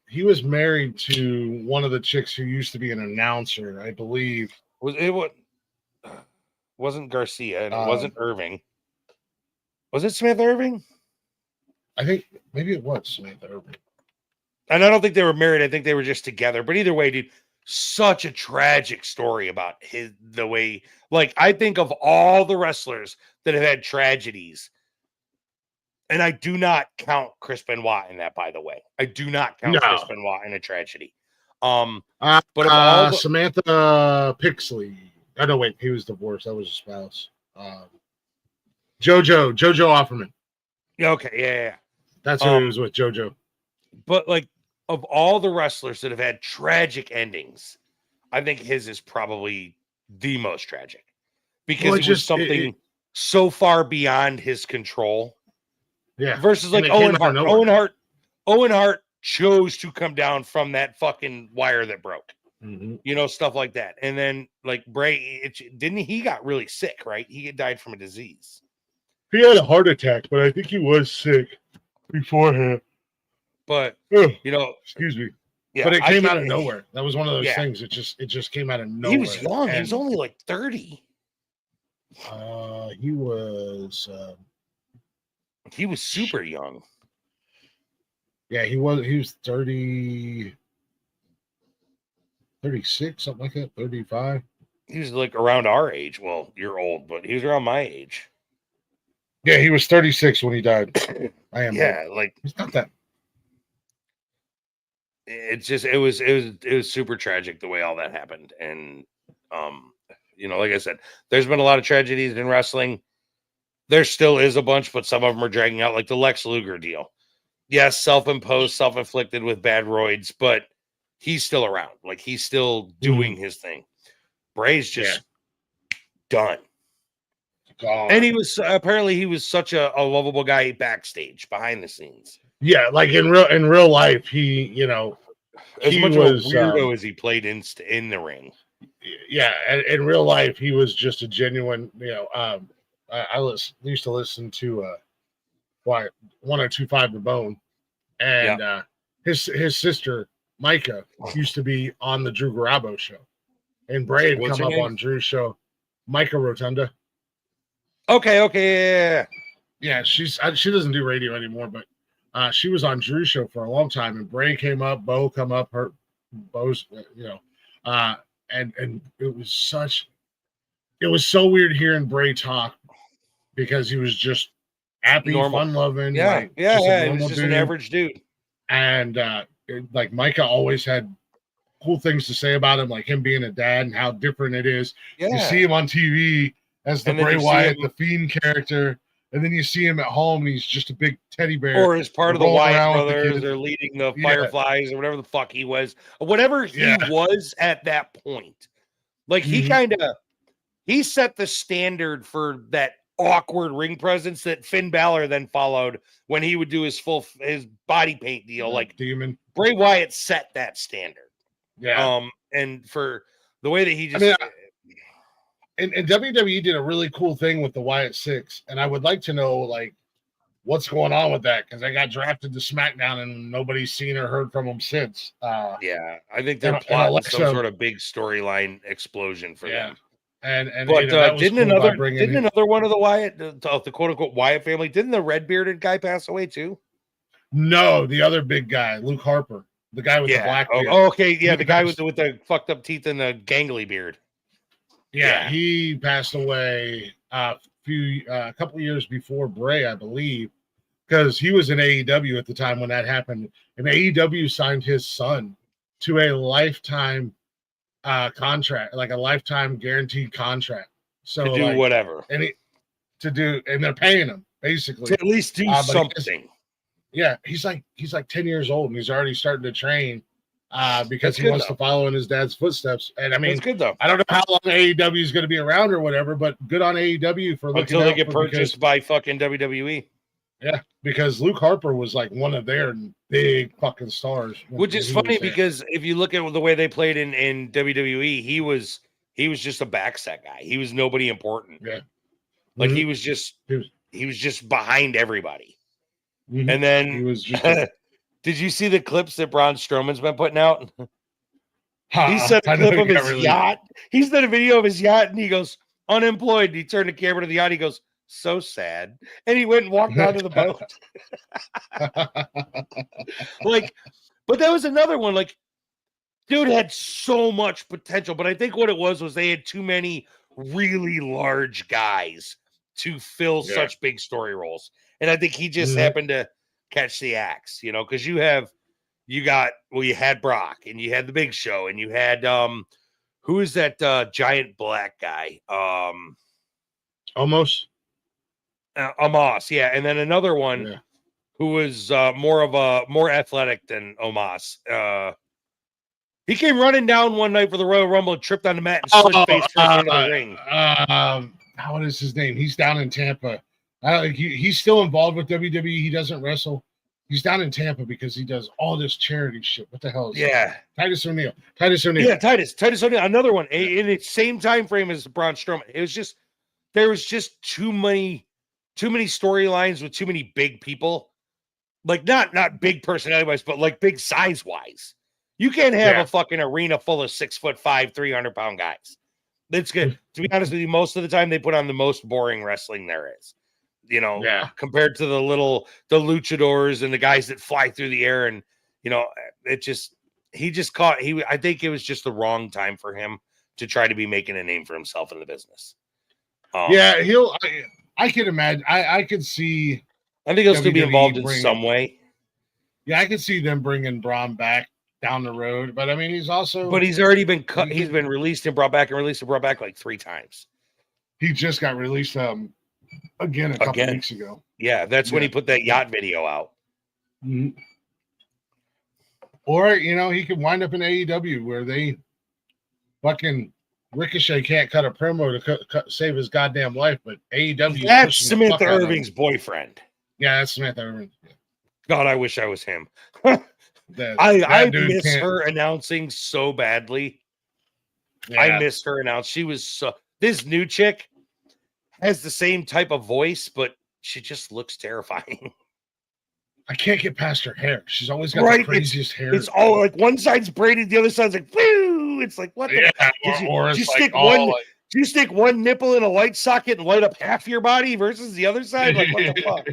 He was married to one of the chicks who used to be an announcer, I believe. Wasn't Garcia and it wasn't Irving. Was it Smith Irving? I think maybe it was Smith Irving. And I don't think they were married. I think they were just together. But either way, dude, such a tragic story about the way. Like, I think of all the wrestlers that have had tragedies, and I do not count Chris Benoit in that, by the way. I do not count Chris Benoit in a tragedy. But Samantha Pixley. Oh, no, wait. He was divorced. That was a spouse. Jojo Offerman. Okay, yeah. That's who he was with, Jojo. But like, of all the wrestlers that have had tragic endings, I think his is probably the most tragic because it was something so far beyond his control. Yeah. Versus like Owen Hart. Owen Hart chose to come down from that fucking wire that broke. You know, stuff like that. And then like Bray, he got really sick, right? He had died from a disease. He had a heart attack, but I think he was sick beforehand. But you know, excuse me. Yeah, but it came out of nowhere. That was one of those things. It just came out of nowhere. He was young. He was only like 30. He was super young. Yeah, he was 30, 36, something like that, 35. He was like around our age. Well, you're old, but he was around my age. Yeah, he was 36 when he died. I am. Yeah, old. like it's not that. It's just it was super tragic the way all that happened. And you know, like I said, there's been a lot of tragedies in wrestling. There still is a bunch, but some of them are dragging out, like the Lex Luger deal. Yes, self-imposed, self-inflicted with bad roids, but he's still around. Like he's still doing his thing. Bray's just done. God. And he was apparently such a lovable guy backstage, behind the scenes. Yeah, like in real life, he, you know, as much of a weirdo as he played in the ring. Yeah, in real life, he was just a genuine, you know. I used to listen to 1025 The Bone, and his sister Micah used to be on the Drew Garabo show, and Bray had come up on Drew's show. Micah Rotunda. Okay, yeah. She doesn't do radio anymore, but she was on Drew's show for a long time, and Bray came up, Bo come up, Bo's, you know, and it was so weird hearing Bray talk because he was just happy, fun loving, he was just an average dude, and like Micah always had cool things to say about him, like him being a dad and how different it is. You see him on TV as the Bray Wyatt, the Fiend character. And then you see him at home, and he's just a big teddy bear. Or as part of the Wyatt brothers, or leading the Fireflies, or whatever the fuck he was. Whatever he was at that point. Like, he set the standard for that awkward ring presence that Finn Balor then followed when he would do his body paint deal. Like, Demon. Bray Wyatt set that standard. Yeah. And for the way that he just... And WWE did a really cool thing with the Wyatt Six, and I would like to know, like, what's going on with that, because I got drafted to SmackDown and nobody's seen or heard from them since. I think they're plotting some sort of big storyline explosion for them. But didn't another one of the Wyatt, the quote unquote Wyatt family, didn't the red bearded guy pass away too? No, the other big guy, Luke Harper, the guy with the black beard. The guy with the fucked up teeth and the gangly beard. Yeah, he passed away a couple of years before Bray, I believe, because he was in AEW at the time when that happened. And AEW signed his son to a lifetime contract, like a lifetime guaranteed contract. So to do whatever. And they're paying him basically to at least do something. He's like 10 years old and he's already starting to train. Because he wants to follow in his dad's footsteps. And I mean, it's good though. I don't know how long AEW is going to be around or whatever, but good on AEW for looking until they get purchased by fucking WWE. Yeah, because Luke Harper was like one of their big fucking stars. Which is funny because if you look at the way they played in WWE, he was just a backset guy. He was nobody important. Yeah, like he was just behind everybody. And then he was just. Did you see the clips that Braun Strowman's been putting out? He sent a clip of his yacht. He sent a video of his yacht, and he goes, unemployed. And he turned the camera to the yacht. He goes, so sad. And he went and walked onto the boat. But that was another one. Like, dude had so much potential. But I think what it was they had too many really large guys to fill such big story roles. And I think he just happened to catch the axe, because you had Brock and you had the Big Show and you had who is that giant black guy? Almost. Omos, yeah, and then another one Yeah. who was more athletic than Omos. He came running down one night for the Royal Rumble and tripped on the mat and slid face first into the ring. What is his name? He's down in Tampa. He's still involved with WWE. He doesn't wrestle. He's down in Tampa because he does all this charity shit. What the hell is Yeah. Titus O'Neil. Titus O'Neil. Yeah, Titus O'Neil. Another one in the same time frame as Braun Strowman. It was just there was just too many storylines with too many big people. Like not big personality wise, but like big size wise. You can't have a fucking arena full of 6'5", 300-pound guys. That's good. To be honest with you, most of the time they put on the most boring wrestling there is. Compared to the luchadors and the guys that fly through the air, and I think it was just the wrong time for him to try to be making a name for himself in the business. I can imagine. I could see. I think he'll still be involved in some way. Yeah, I could see them bringing Braun back down the road, but I mean, he's already been cut. He's been released and brought back like 3 times. He just got released again a couple weeks ago. Yeah, that's when he put that yacht video out. Mm-hmm. Or he could wind up in AEW where they fucking Ricochet can't cut a promo to save his goddamn life, but AEW. That's Samantha Irving's boyfriend. Yeah, that's Samantha Irving. Yeah. God, I wish I was him. I miss her announcing so badly. Yeah. I missed her announce. She was this new chick has the same type of voice, but she just looks terrifying. I can't get past her hair. She's always got the craziest hair. It's all like one side's braided, the other side's like, woo! It's like, what the you stick one nipple in a light socket and light up half your body versus the other side? Like, what the fuck?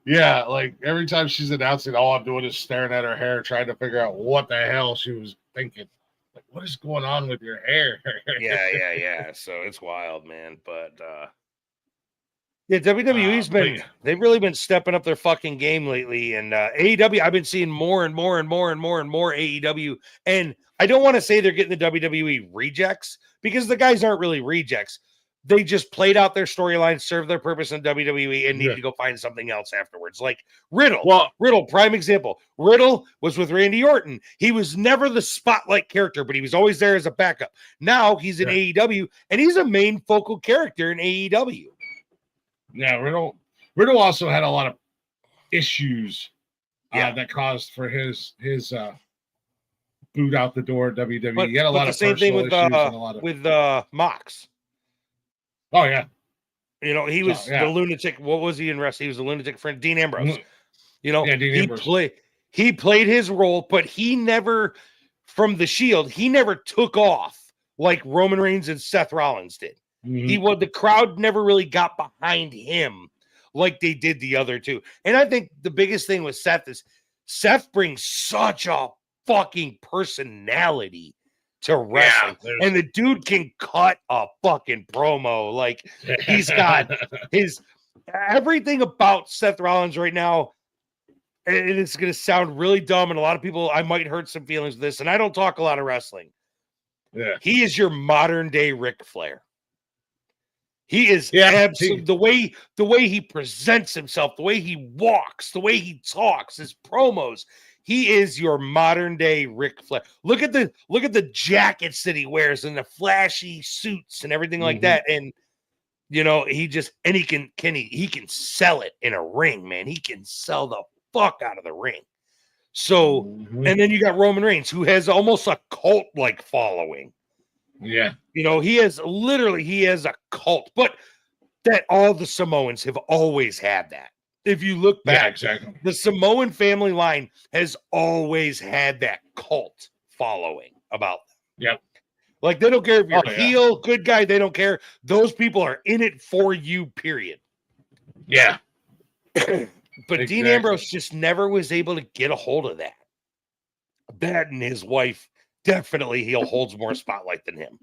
Yeah, like every time she's announcing, all I'm doing is staring at her hair, trying to figure out what the hell she was thinking. Like, what is going on with your hair? Yeah. So it's wild, man. But WWE's they've really been stepping up their fucking game lately. And AEW, I've been seeing more and more AEW. And I don't want to say they're getting the WWE rejects because the guys aren't really rejects. They just played out their storyline, served their purpose in WWE, and need to go find something else afterwards. Like Riddle. Well, Riddle, prime example. Riddle was with Randy Orton. He was never the spotlight character, but he was always there as a backup. Now he's in AEW, and he's a main focal character in AEW. Yeah, Riddle also had a lot of issues that caused for his boot out the door at WWE. But, he had a lot of same thing with Mox. Oh yeah, he was the lunatic. What was he in wrestling? He was a lunatic friend, Dean Ambrose. Dean Ambrose. He played his role, but he never, from the Shield, he never took off like Roman Reigns and Seth Rollins did. Mm-hmm. The crowd never really got behind him like they did the other two. And I think the biggest thing with Seth is Seth brings such a fucking personality to wrestling, and the dude can cut a fucking promo. Like he's got everything about Seth Rollins right now. And it's going to sound really dumb, and a lot of people, I might hurt some feelings with this, and I don't talk a lot of wrestling. Yeah, he is your modern day Ric Flair. He is absolutely the way he presents himself, the way he walks, the way he talks, his promos. He is your modern day Ric Flair. Look at the jackets that he wears and the flashy suits and everything like that. And he can sell it in a ring, man. He can sell the fuck out of the ring. So, and then you got Roman Reigns, who has almost a cult like following. Yeah. He has a cult, but that all the Samoans have always had that. If you look back, the Samoan family line has always had that cult following about them. Yep. Like they don't care if you're heel, good guy, they don't care. Those people are in it for you, period. Yeah. But Dean Ambrose just never was able to get a hold of that. That and his wife, definitely he holds more spotlight than him.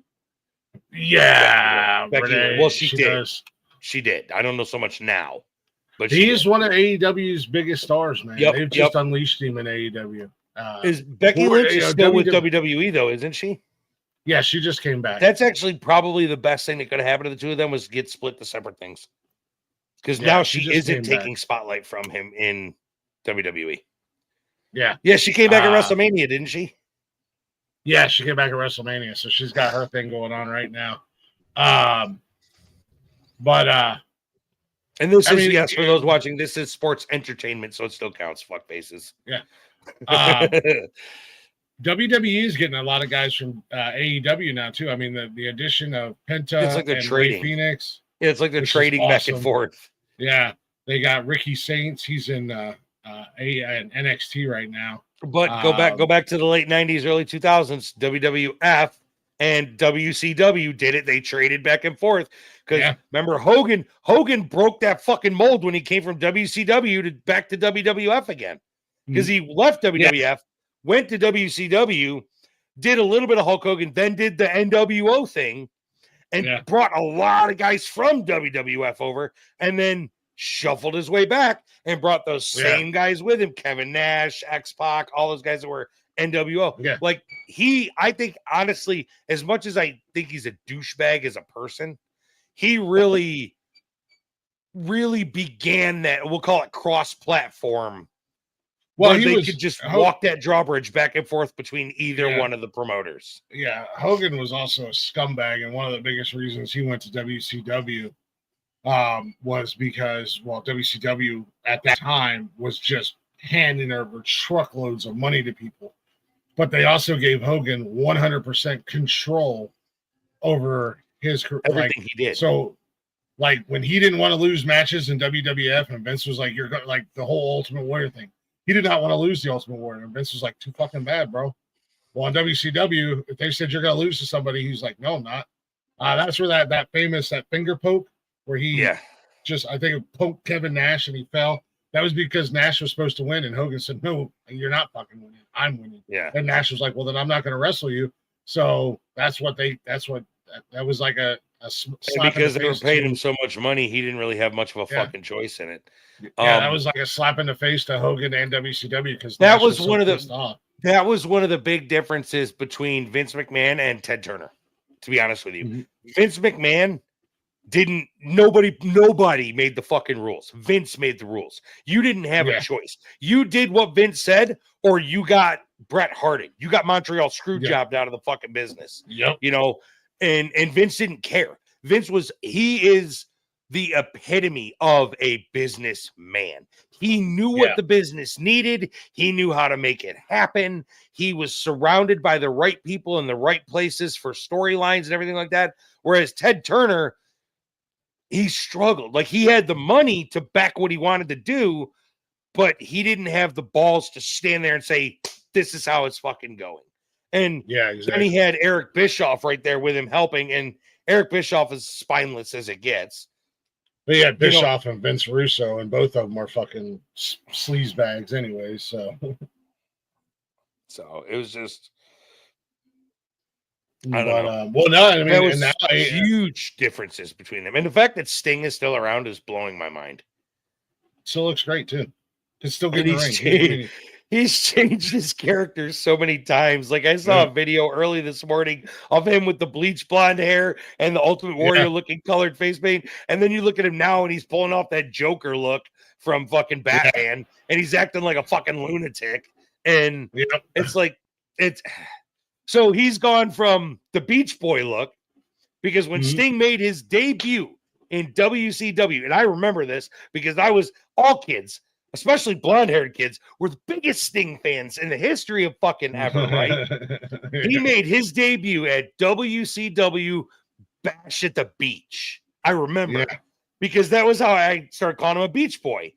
Yeah. Becky, well, she did. She did. I don't know so much now. But he is one of AEW's biggest stars, man. They've just unleashed him in AEW. Is Becky Lynch still with WWE, though, isn't she? Yeah, she just came back. That's actually probably the best thing that could have happened to the two of them was get split to separate things. because Yeah, now she she just isn't came back. taking spotlight from him in WWE. Yeah. Yeah, she came back at WrestleMania, didn't she? Yeah, she came back at WrestleMania, so she's got her thing going on right now. But And this I is, mean, yes, for those watching, this is sports entertainment, so it still counts. Fuck faces. Yeah. WWE is getting a lot of guys from AEW now too. I mean, the addition of Penta It's like they're and trading. Ray Phoenix. Yeah, it's like they're which is trading back and awesome. forth. Yeah, they got Ricky Saints. He's in NXT right now. But go back to the late 90s, early 2000s. WWF and WCW did it. They traded back and forth because remember Hogan broke that fucking mold when he came from WCW to back to WWF again because he left WWF, went to WCW, did a little bit of Hulk Hogan, then did the NWO thing, and brought a lot of guys from WWF over, and then shuffled his way back and brought those same guys with him. Kevin Nash, X-Pac, all those guys that were NWO. Yeah. Like I think honestly, as much as I think he's a douchebag as a person, he really began that, we'll call it cross-platform. Well, they could just walk that drawbridge back and forth between either one of the promoters. Yeah, Hogan was also a scumbag, and one of the biggest reasons he went to WCW was because, well, WCW at that time was just handing over truckloads of money to people. But they also gave Hogan 100% control over his career. Everything he did. So, like, when he didn't want to lose matches in WWF, and Vince was like, you're going, like, the whole Ultimate Warrior thing. He did not want to lose the Ultimate Warrior. And Vince was like, too fucking bad, bro. Well, on WCW, if they said you're going to lose to somebody, he's like, no, I'm not. That's where that famous finger poke, where he just, I think, poked Kevin Nash and he fell. That was because Nash was supposed to win, and Hogan said, no, you're not fucking winning. I'm winning. Yeah. And Nash was like, well, then I'm not going to wrestle you. So that was like a slap. Because they were paying him so much money, he didn't really have much of a fucking choice in it. Yeah, that was like a slap in the face to Hogan and WCW because that was one of the big differences between Vince McMahon and Ted Turner. To be honest with you, Vince McMahon nobody made the fucking rules. Vince made the rules. You didn't have a choice. You did what Vince said, or you got Bret Harted. You got Montreal Screwjobbed out of the fucking business. Yep. You know, and Vince didn't care. He is the epitome of a businessman. He knew what the business needed. He knew how to make it happen. He was surrounded by the right people in the right places for storylines and everything like that. Whereas Ted Turner, he struggled. Like, he had the money to back what he wanted to do, but he didn't have the balls to stand there and say, this is how it's fucking going. And then he had Eric Bischoff right there with him helping, and Eric Bischoff is spineless as it gets. But yeah, Bischoff and Vince Russo, and both of them are fucking sleaze bags anyways. So it was just, I don't know. Well, no, I mean, there was huge differences between them, and the fact that Sting is still around is blowing my mind. Still looks great too. It's still getting the ring. He's changed his character so many times. Like, I saw a video early this morning of him with the bleach blonde hair and the Ultimate Warrior looking colored face paint. And then you look at him now and he's pulling off that Joker look from fucking Batman and he's acting like a fucking lunatic. And it's like, so he's gone from the Beach Boy look, because when Sting made his debut in WCW, and I remember this because all kids, especially blonde-haired kids, were the biggest Sting fans in the history of fucking ever, right? He made his debut at WCW Bash at the Beach. I remember because that was how I started calling him a Beach Boy,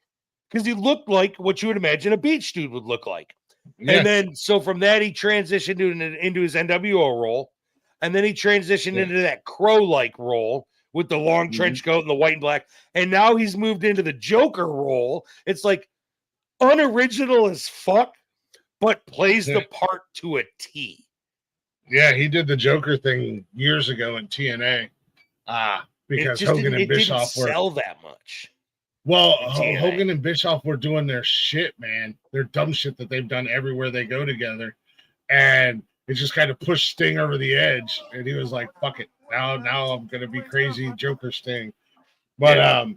because he looked like what you would imagine a beach dude would look like. And then, so from that, he transitioned into his NWO role, and then he transitioned into that Crow-like role with the long trench coat and the white and black. And now he's moved into the Joker role. It's like unoriginal as fuck, but plays the part to a T. Yeah, he did the Joker thing years ago in TNA. Because Hogan and Bischoff didn't sell that much. Well, Hogan and Bischoff were doing their shit, man. Their dumb shit that they've done everywhere they go together. And it just kind of pushed Sting over the edge. And he was like, fuck it. Now I'm gonna be crazy Joker Sting. But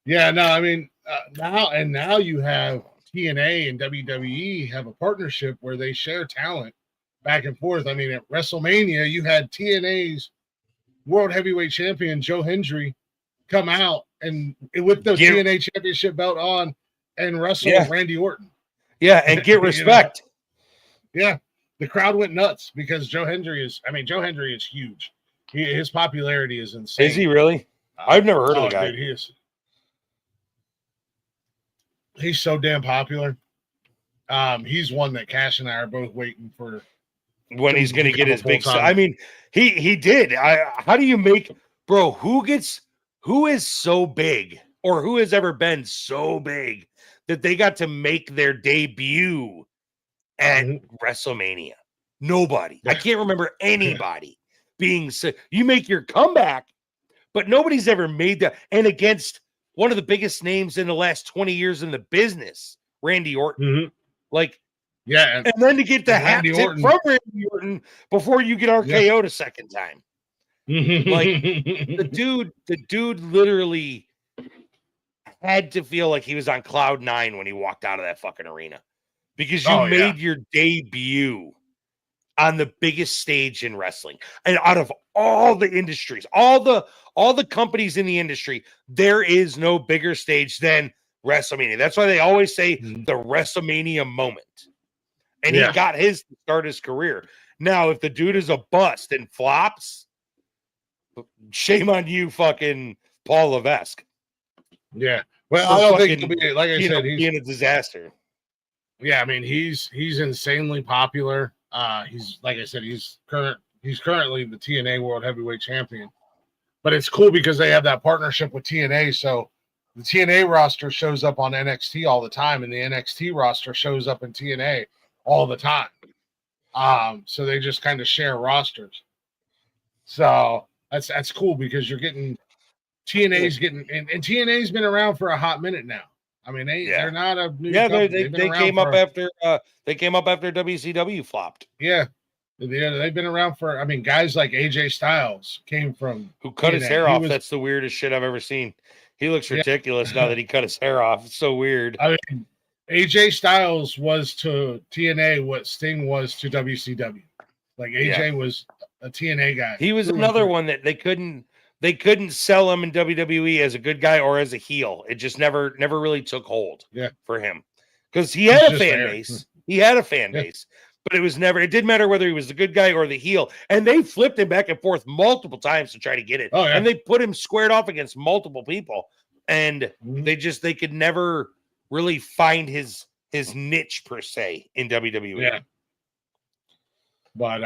Yeah, no, I mean now you have TNA and WWE have a partnership where they share talent back and forth. I mean, at WrestleMania, you had TNA's World Heavyweight Champion Joe Hendry come out and with the TNA Championship belt on and wrestle Randy Orton. Yeah, and get respect. Yeah, the crowd went nuts because Joe Hendry is huge. His popularity is insane. Is he really? I've never heard of the guy. Dude, he's so damn popular. He's one that Cash and I are both waiting for when he's going to get his big. I mean, he did. How do you make, bro? Who is so big, or who has ever been so big that they got to make their debut at WrestleMania? Nobody. I can't remember anybody being so. You make your comeback, but nobody's ever made that. And against one of the biggest names in the last 20 years in the business, Randy Orton. Like, yeah, and then to get the hat tip from Randy Orton before you get RKO'd a second time. Like the dude literally had to feel like he was on cloud 9 when he walked out of that fucking arena, because you made your debut on the biggest stage in wrestling. And out of all the industries, all the companies in the industry, there is no bigger stage than WrestleMania. That's why they always say the WrestleMania moment. And he got his to start his career. Now, if the dude is a bust and flops, shame on you, fucking Paul Levesque. Yeah. Well, I don't think he'll be, like I said, he's in a disaster. Yeah, I mean, he's insanely popular. He's, like I said, he's currently the TNA World Heavyweight Champion. But it's cool because they have that partnership with TNA, so the TNA roster shows up on NXT all the time, and the NXT roster shows up in TNA all the time. So they just kind of share rosters. So that's cool because you're getting TNA's getting and TNA's been around for a hot minute now. I mean, they're not a new company. They came up after WCW flopped. Yeah. They've been around for, I mean, guys like AJ Styles came from who cut his hair off. That's the weirdest shit I've ever seen. He looks ridiculous now that he cut his hair off. It's so weird. I mean, AJ Styles was to TNA what Sting was to WCW. Like AJ was a TNA guy. He was another one that they couldn't sell him in WWE as a good guy or as a heel. It just never really took hold for him. Because he had a fan base. He had a fan base. But it didn't matter whether he was the good guy or the heel. And they flipped him back and forth multiple times to try to get it. Oh, yeah. And they put him squared off against multiple people. And they could never really find his niche per se in WWE. Yeah. But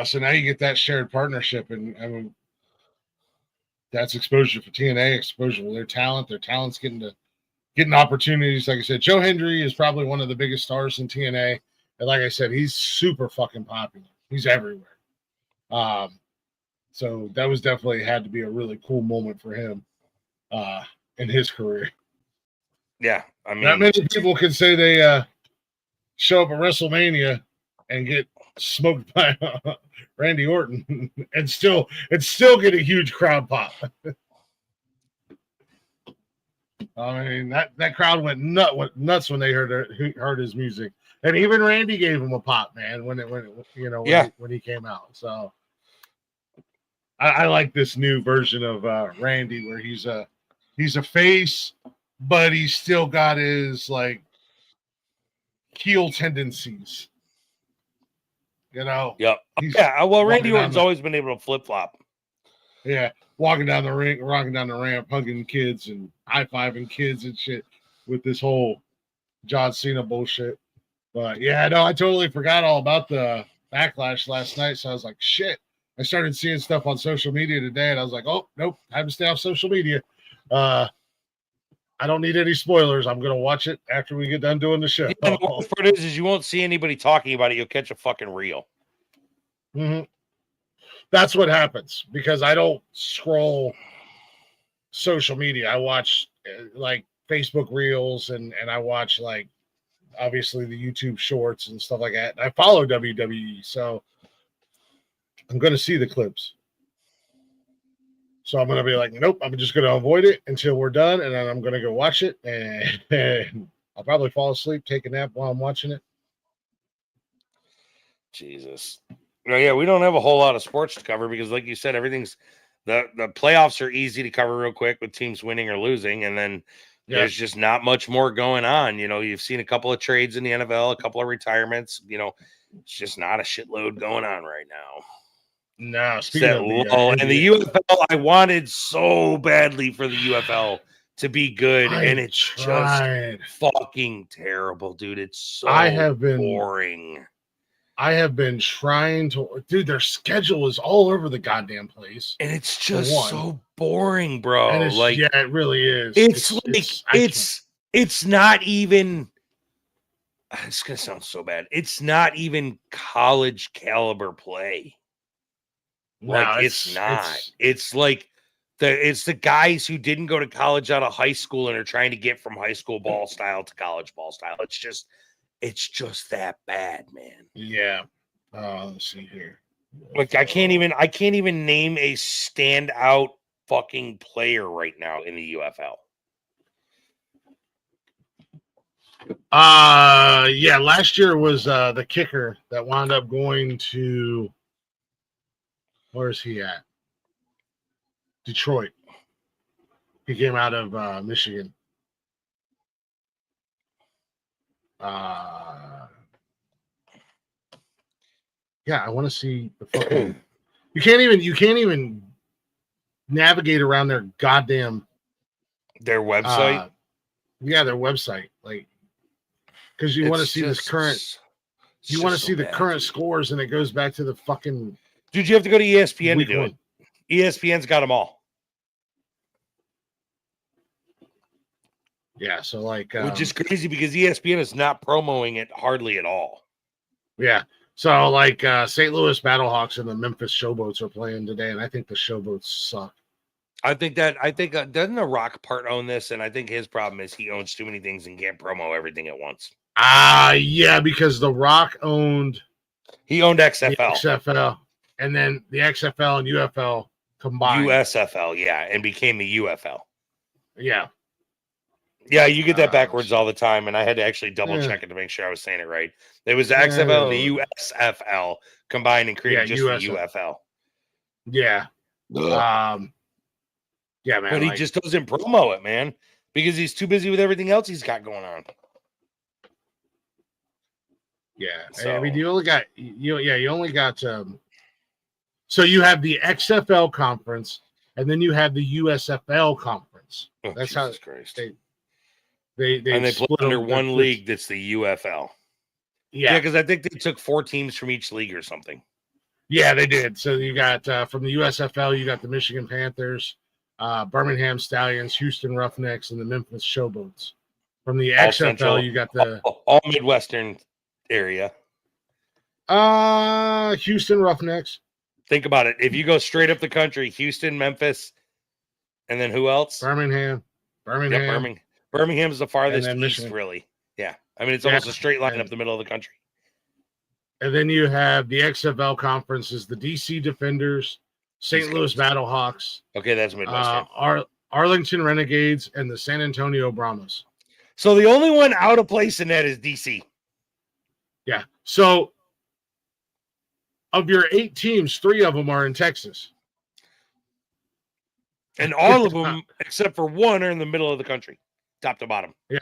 so now you get that shared partnership, and I mean that's exposure for TNA, exposure for their talent's getting opportunities. Like I said, Joe Hendry is probably one of the biggest stars in TNA. And like I said, he's super fucking popular. He's everywhere. So that was definitely had to be a really cool moment for him in his career. Yeah. I mean, not many people can say they show up at WrestleMania and get smoked by Randy Orton and still get a huge crowd pop. I mean, that crowd went nuts when they heard his music, and even Randy gave him a pop, man, when he came out. So I like this new version of Randy, where he's a face, but he's still got his like heel tendencies. Yep. Yeah. Well, Randy Orton's always been able to flip flop. Yeah. Walking down the ramp, hugging kids and high-fiving kids and shit with this whole John Cena bullshit. But yeah, no, I totally forgot all about the backlash last night. So I was like, shit. I started seeing stuff on social media today, and I was like, oh, nope, I have to stay off social media. I don't need any spoilers. I'm going to watch it after we get done doing the show. Yeah, the worst part is you won't see anybody talking about it. You'll catch a fucking reel. Mm-hmm. That's what happens because I don't scroll social media. I watch like Facebook Reels and I watch like obviously the YouTube Shorts and stuff like that. I follow WWE, so I'm going to see the clips. So I'm gonna be like, nope, I'm just gonna avoid it until we're done, and then I'm gonna go watch it, and I'll probably fall asleep, take a nap while I'm watching it. Jesus. No, yeah, we don't have a whole lot of sports to cover because, like you said, everything's the playoffs are easy to cover real quick with teams winning or losing, and then there's just not much more going on. You know, you've seen a couple of trades in the NFL, a couple of retirements. You know, it's just not a shitload going on right now. No, It's speaking that of the lull. And the UFL, I wanted so badly for the UFL to be good, and it's tried. just fucking terrible, dude. It's so boring. I have been trying to, dude. Their schedule is all over the goddamn place, and it's just so boring, bro. And it's, like, yeah, it really is. It's not even. It's gonna sound so bad. It's not even college caliber play. Like, it's not. It's like it's the guys who didn't go to college out of high school and are trying to get from high school ball style to college ball style. It's just that bad, man. Yeah. Let's see here. Like, I can't even name a standout fucking player right now in the UFL. Yeah, last year was the kicker that wound up going to, where's he at? Detroit. He came out of Michigan. Yeah, I want to see the fucking. You can't even navigate around their goddamn website. Yeah, their website, like, because you want to see this current. You want to see the current scores, and it goes back to the fucking. Dude, you have to go to ESPN to do it. ESPN's got them all. Yeah, so like, which is crazy because ESPN is not promoting it hardly at all. Yeah, so like St. Louis Battlehawks and the Memphis Showboats are playing today, and I think the Showboats suck. I think doesn't the Rock part own this, and I think his problem is he owns too many things and can't promo everything at once. Yeah, because the Rock owned XFL, XFL, and then the XFL and UFL combined. USFL, yeah, and became the UFL. Yeah. Yeah, you get that backwards all the time, and I had to actually double check it to make sure I was saying it right. There was the XFL and the USFL combined and created just the UFL. Yeah. Yeah, man. But he just doesn't promo it, man, because he's too busy with everything else he's got going on. Yeah, so. I mean, you only got so you have the XFL conference, and then you have the USFL conference. Oh, that's Jesus Christ. They play under one league that's the UFL. Yeah, because I think they took 4 teams from each league or something. Yeah, they did. So you got from the USFL, you got the Michigan Panthers, Birmingham Stallions, Houston Roughnecks, and the Memphis Showboats. From the XFL, Central, you got the all Midwestern area. Houston Roughnecks. Think about it. If you go straight up the country, Houston, Memphis, and then who else? Birmingham. Yep, Birmingham's the farthest east, Michigan. Really. Yeah. I mean, it's almost a straight line up the middle of the country. And then you have the XFL conference is the DC Defenders, St. Louis Battlehawks. Okay, that's Midwestern. Arlington Renegades, and the San Antonio Brahmas. So the only one out of place in that is DC. Yeah. So of your 8 teams, 3 of them are in Texas. And all of them, except for one, are in the middle of the country, top to bottom. Yeah.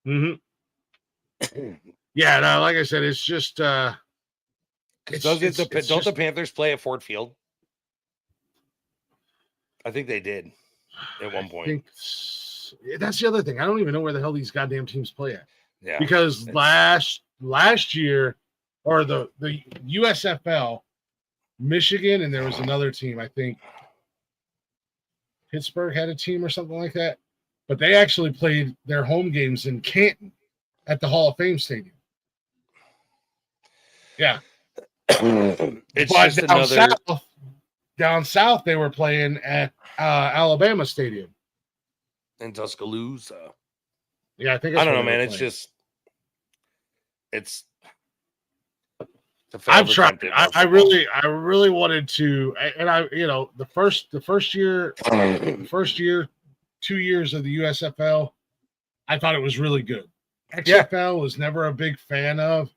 Mm-hmm. Yeah, no, like I said, it's just don't the Panthers play at Ford Field? I think they did at one point. That's the other thing. I don't even know where the hell these goddamn teams play at. Yeah. Because last year, or the USFL, Michigan, and there was another team, I think Pittsburgh had a team or something like that. But they actually played their home games in Canton at the Hall of Fame Stadium. Yeah. But down south, they were playing at Alabama Stadium. In Tuscaloosa. Yeah, I think I don't know, man. It's I've tried. I really wanted to, and the first year, 2 years of the USFL, I thought it was really good. XFL was never a big fan of,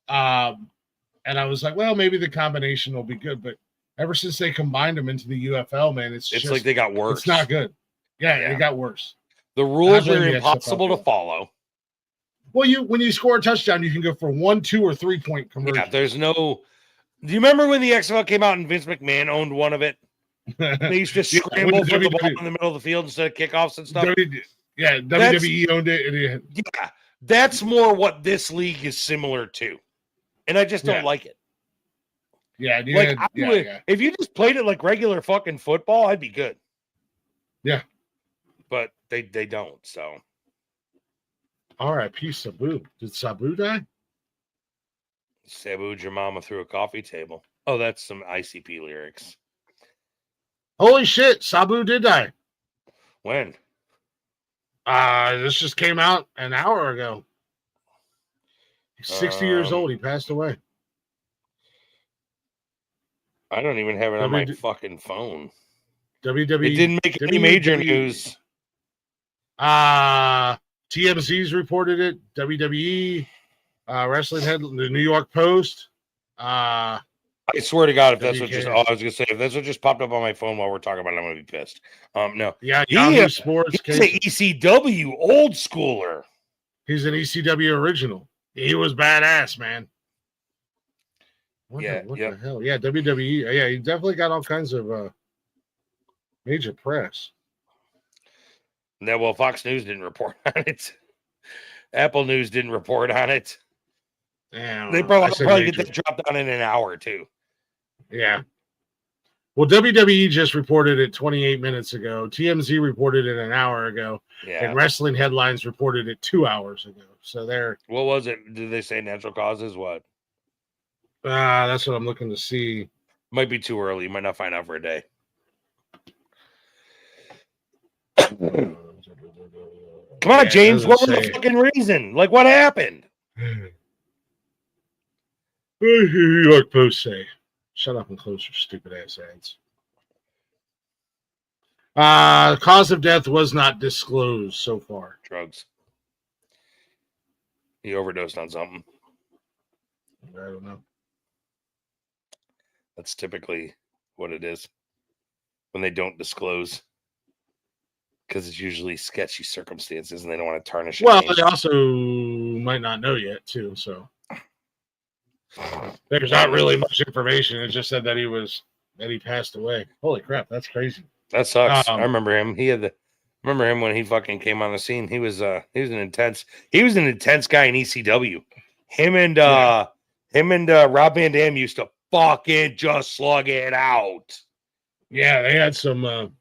and I was like, well, maybe the combination will be good, but ever since they combined them into the UFL, man, it's just like they got worse. It's not good. Yeah, it got worse. The rules are impossible to follow. Well, when you score a touchdown, you can go for 1, 2, or 3 point conversion. Yeah, there's no. Do you remember when the XFL came out and Vince McMahon owned one of it? They used to scramble for the ball in the middle of the field instead of kickoffs and stuff. WWE owned it. Yeah, that's more what this league is similar to, and I just don't like it. Yeah, if you just played it like regular fucking football, I'd be good. Yeah, but they don't. So, R.I.P. Sabu. Did Sabu die? Sabu'd your mama through a coffee table. Oh, that's some ICP lyrics. Holy shit, Sabu did die. When? This just came out an hour ago. He's 60 years old. He passed away. I don't even have it on my fucking phone. WWE. It didn't make any major news. TMZ's reported it. WWE. Wrestling Head, the New York Post. I swear to God, if that's what just I was gonna say, if that's what just popped up on my phone while we're talking about it, I'm gonna be pissed. No. Yeah, Yahoo Sports. He's an ECW old schooler. He's an ECW original. He was badass, man. What the hell? Yeah, WWE. Yeah, he definitely got all kinds of major press. Yeah, well, Fox News didn't report on it. Apple News didn't report on it. They probably get that dropped down in an hour or two. Yeah. Well, WWE just reported it 28 minutes ago. TMZ reported it an hour ago. Yeah. And Wrestling Headlines reported it 2 hours ago. So they're. What was it? Did they say natural causes? What? That's what I'm looking to see. Might be too early. You might not find out for a day. Come on, James. What was the fucking reason? Like, what happened? New York Post say. Shut up and close your stupid ass ads. The cause of death was not disclosed so far. Drugs. He overdosed on something. I don't know. That's typically what it is when they don't disclose. Because it's usually sketchy circumstances and they don't want to tarnish it. Well, they also might not know yet, too. So there's not really much information. It just said that he passed away. Holy crap, that's crazy. That sucks. I remember him. Remember him when he fucking came on the scene. He was an intense guy in ECW. Him and Rob Van Dam used to fucking just slug it out. Yeah, they had some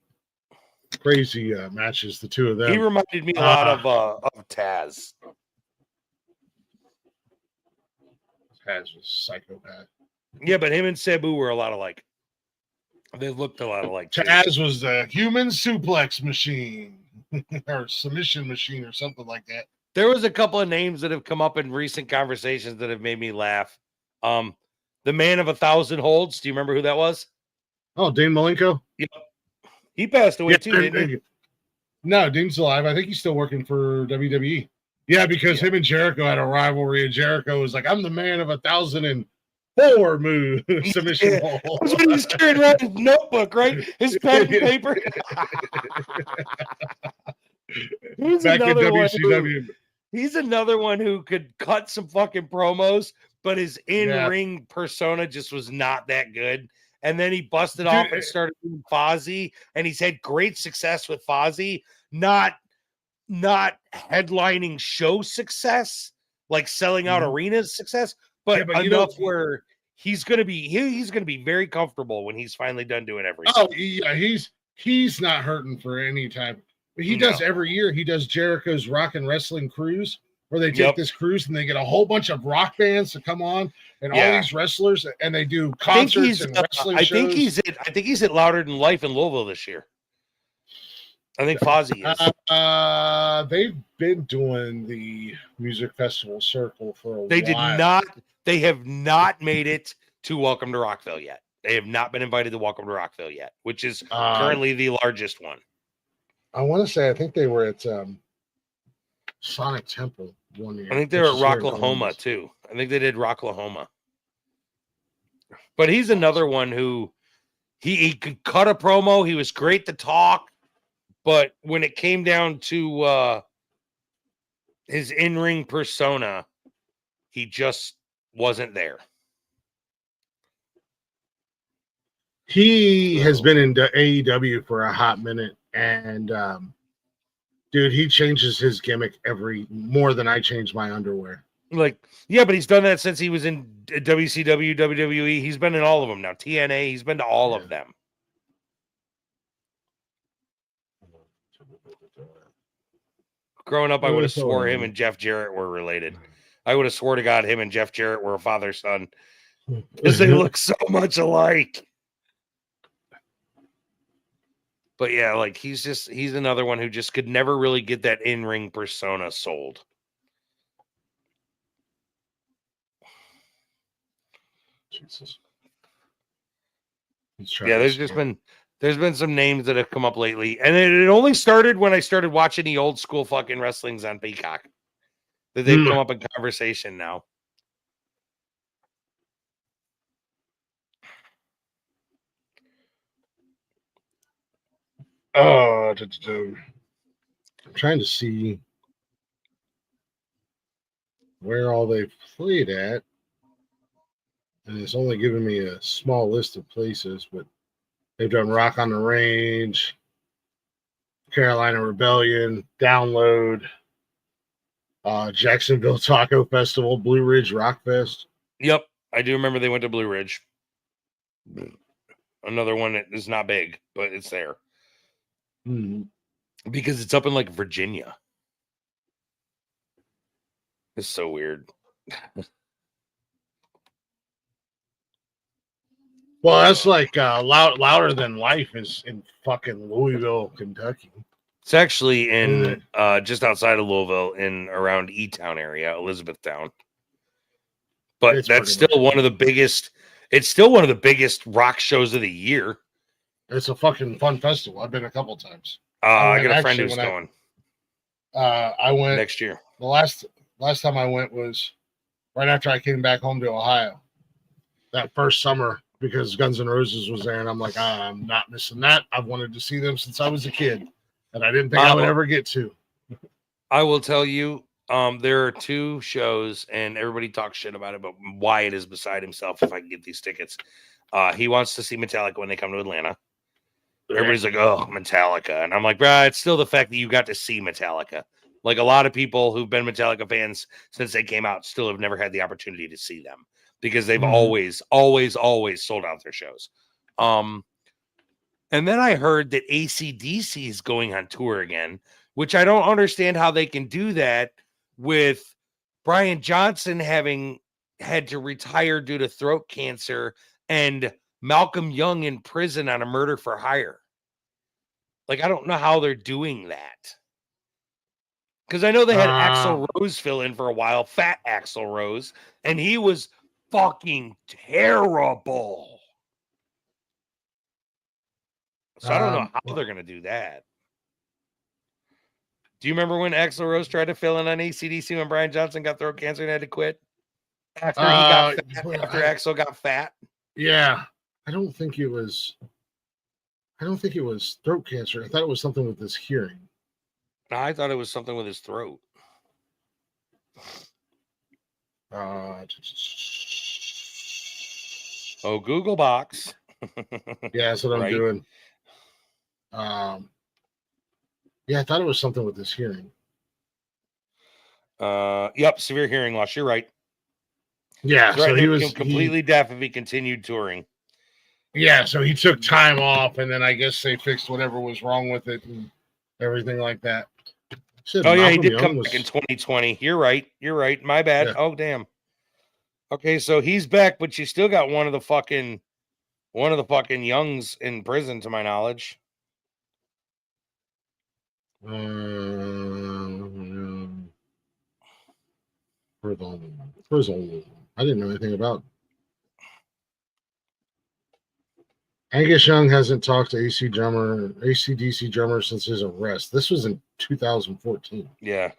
crazy matches, the two of them. He reminded me a lot of Taz. Taz was psychopath. Yeah, but him and Sabu were a lot alike. They looked a lot alike. Taz was the human suplex machine or submission machine or something like that. There was a couple of names that have come up in recent conversations that have made me laugh. The man of 1,000 holds. Do you remember who that was? Oh, Dean Malenko? Yep. He passed away too, didn't he? No, Dean's alive. I think he's still working for WWE. Yeah, because him and Jericho had a rivalry, and Jericho was like, I'm the man of 1,004 move submission hold. That's what he's carrying around his notebook, right? His pen and paper. Back in WCW. He's another one who could cut some fucking promos, but his in-ring persona just was not that good. And then he busted off and started doing Fozzy, and he's had great success with Fozzy, not headlining show success, like selling out arenas success, but enough where he's gonna be very comfortable when he's finally done doing everything. Oh yeah, he's not hurting for any type. He does every year. He does Jericho's Rock and Wrestling Cruise, where they take this cruise and they get a whole bunch of rock bands to come on and all these wrestlers, and they do concerts and wrestling shows. I think he's at Louder Than Life in Louisville this year. I think Fozzy is. They've been doing the music festival circle for a They while. did not. They have not made it to Welcome to Rockville yet. They have not been invited to Welcome to Rockville yet, which is currently the largest one. I want to say I think they were at Sonic Temple one year. I think they're at Rocklahoma too. I think they did Rocklahoma. But he's another one who he could cut a promo. He was great to talk, but when it came down to his in-ring persona, he just wasn't there. He has been in AEW for a hot minute, and dude, he changes his gimmick more than I change my underwear. Like, yeah, but he's done that since he was in WCW, WWE. He's been in all of them now. TNA, he's been to all of them. Growing up, I would have swore him and Jeff Jarrett were related. I would have swore to God him and Jeff Jarrett were a father-son because they look so much alike. But yeah, like he's another one who just could never really get that in-ring persona sold. Jesus. Yeah, there's been some names that have come up lately, and it only started when I started watching the old school fucking wrestlings on Peacock. That they've come up in conversation now. Oh, I'm trying to see where all they've played at, and it's only giving me a small list of places, but they've done Rock on the Range, Carolina Rebellion, Download, Jacksonville Taco Festival, Blue Ridge Rock Fest. Yep, I do remember they went to Blue Ridge. Another one that is not big, but it's there. Because it's up in like Virginia. It's so weird. Well, that's like Louder Than Life is in fucking Louisville, Kentucky. It's actually in just outside of Louisville, in around E-Town area, Elizabethtown. But that's still one of the biggest. It's still one of the biggest rock shows of the year. It's a fucking fun festival. I've been a couple times. I got a friend who's going. I went next year. The last time I went was right after I came back home to Ohio. That first summer, because Guns N' Roses was there, and I'm like, I'm not missing that. I've wanted to see them since I was a kid, and I didn't think I would ever get to. I will tell you, there are two shows, and everybody talks shit about it, but Wyatt is beside himself if I can get these tickets. He wants to see Metallica when they come to Atlanta. Everybody's like, oh, Metallica. And I'm like, bro, it's still the fact that you got to see Metallica. Like a lot of people who've been Metallica fans since they came out still have never had the opportunity to see them because they've always sold out their shows. And then I heard that AC/DC is going on tour again, which I don't understand how they can do that with Brian Johnson having had to retire due to throat cancer and Malcolm Young in prison on a murder for hire. Like, I don't know how they're doing that. Because I know they had Axl Rose fill in for a while, fat Axl Rose, and he was fucking terrible. So I don't know how they're going to do that. Do you remember when Axl Rose tried to fill in on AC/DC when Brian Johnson got throat cancer and had to quit? After he got fat, after Axl got fat? Yeah. I don't think it was throat cancer. I thought it was something with his hearing. I thought it was something with his throat. Google Box. Yeah, that's what I'm doing. Yeah, I thought it was something with his hearing. Yep, severe hearing loss. You're right. Yeah, so he was completely deaf if he continued touring. Yeah, so he took time off, and then I guess they fixed whatever was wrong with it and everything like that. He did come back in 2020. You're right. My bad. Yeah. Oh, damn. Okay, so he's back, but you still got one of the fucking Youngs in prison, to my knowledge. Frizzle. I didn't know anything about. Angus Young hasn't talked to ACDC drummer since his arrest. This was in 2014. Yeah.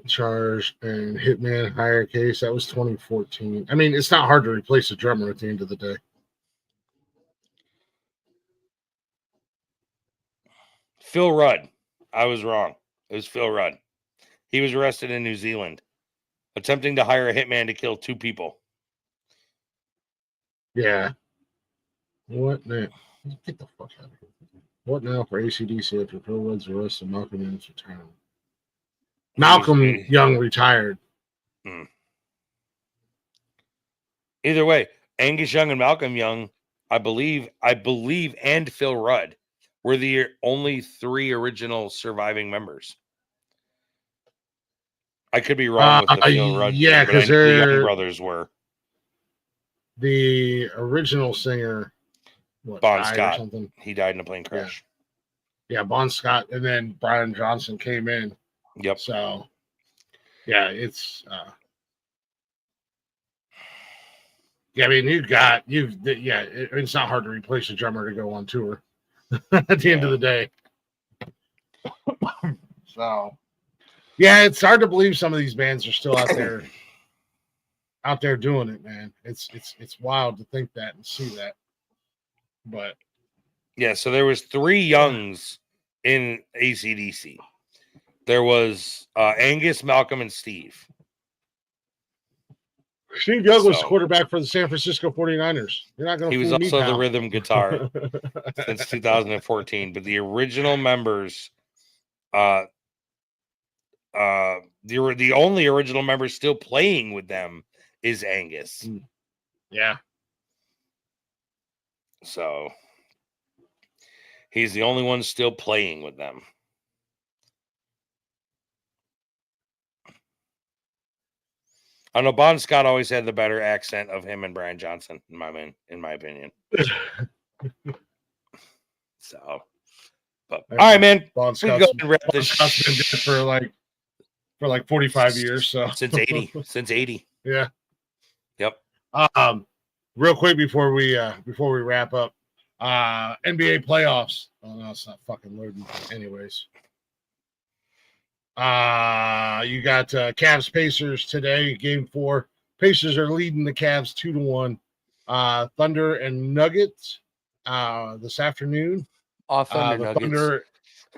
Charge and Hitman hire case. That was 2014. I mean, it's not hard to replace a drummer at the end of the day. Phil Rudd. I was wrong. It was Phil Rudd. He was arrested in New Zealand, attempting to hire a hitman to kill 2 people. Yeah. What now? Get the fuck out of here. What now for ACDC after Phil Rudd's arrest and Malcolm Young's retirement? Malcolm Young retired. Either way, Angus Young and Malcolm Young, I believe, and Phil Rudd were the only 3 original surviving members. I could be wrong with the Phil Rudd. Yeah, because the Young brothers were. The original singer, Bon Scott. Or something? He died in a plane crash. Yeah, Bon Scott, and then Brian Johnson came in. Yep. So, yeah, it's I mean, it's not hard to replace a drummer to go on tour at the end of the day. So, yeah, it's hard to believe some of these bands are still out there doing it, man. It's wild to think that and see that. But yeah, so there was 3 Youngs in ACDC. There was Angus, Malcolm, and Steve. Steve Young was quarterback for the San Francisco 49ers. You're not going to. He was also the rhythm guitar since 2014. But the original members, the only original member still playing with them is Angus. Yeah. So he's the only one still playing with them. I know Bon Scott always had the better accent of him and Brian Johnson, in my opinion. So, but all right, man. Bon Scott's been dead for like 45 years. So since 80. Yeah. Yep. Real quick before we wrap up, NBA playoffs. Oh no, it's not fucking loading. Anyways. You got Cavs Pacers today, game 4. Pacers are leading the Cavs 2-1. Thunder and Nuggets this afternoon. Thunder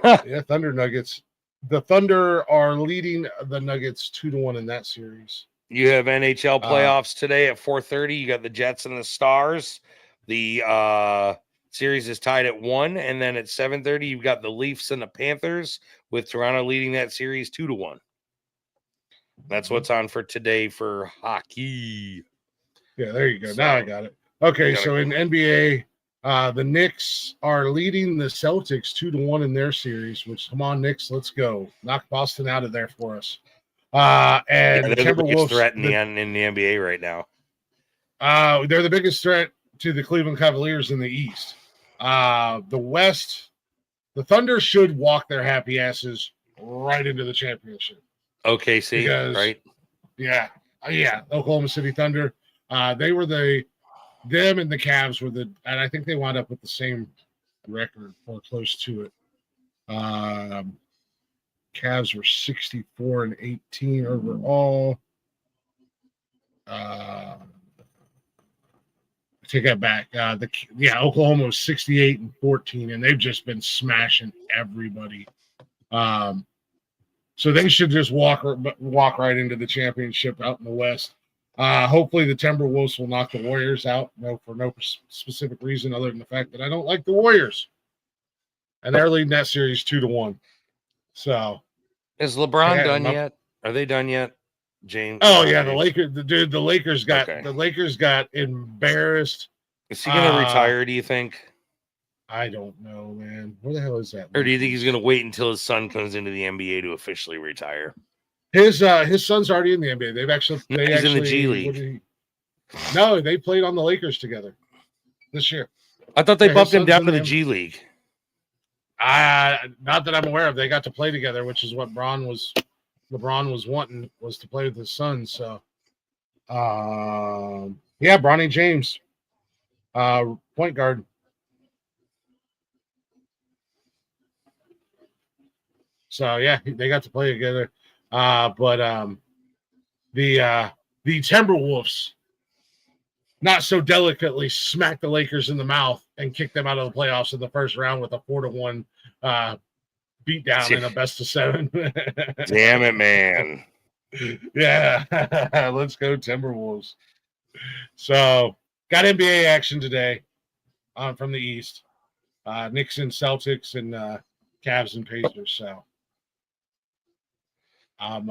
Nuggets. Thunder Nuggets. The Thunder are leading the Nuggets 2-1 in that series. You have NHL playoffs today at 4:30. You got the Jets and the Stars. The series is tied at 1, and then at 7:30 you've got the Leafs and the Panthers, with Toronto leading that series 2-1. That's what's on for today for hockey. Yeah, there you go. So, now I got it. Okay, so in NBA, the Knicks are leading the Celtics 2-1 in their series. Which, come on, Knicks, let's go, knock Boston out of there for us. And they're the biggest threat in the NBA right now. They're the biggest threat to the Cleveland Cavaliers in the East. The West, the Thunder should walk their happy asses right into the championship. OKC, right? Yeah. Oklahoma City Thunder. They were them and the Cavs were and I think they wound up with the same record or close to it. Cavs were 64-18 overall. Take that back. Oklahoma was 68-14, and they've just been smashing everybody. So they should just walk right into the championship out in the West. Hopefully, the Timberwolves will knock the Warriors out. For no specific reason other than the fact that I don't like the Warriors, and they're leading that series 2-1. So, is LeBron done yet? Are they done yet? James. Oh yeah, the Lakers got embarrassed. Is he going to retire? Do you think? I don't know, man. Where the hell is that? Or do you think he's going to wait until his son comes into the NBA to officially retire? His son's already in the NBA. He's in the G League. No, they played on the Lakers together this year. I thought they Yeah, his bumped him son's down in to the the G League. Not that I'm aware of. They got to play together, which is what LeBron was wanting, was to play with his son. So, yeah, Bronny James, point guard. So yeah, they got to play together. But the Timberwolves not so delicately smacked the Lakers in the mouth and kicked them out of the playoffs in the first round with a 4-1 beat down in a best of 7. Damn it, man. Yeah, let's go Timberwolves. So got NBA action today from the East. Knicks and Celtics and Cavs and Pacers. So I'm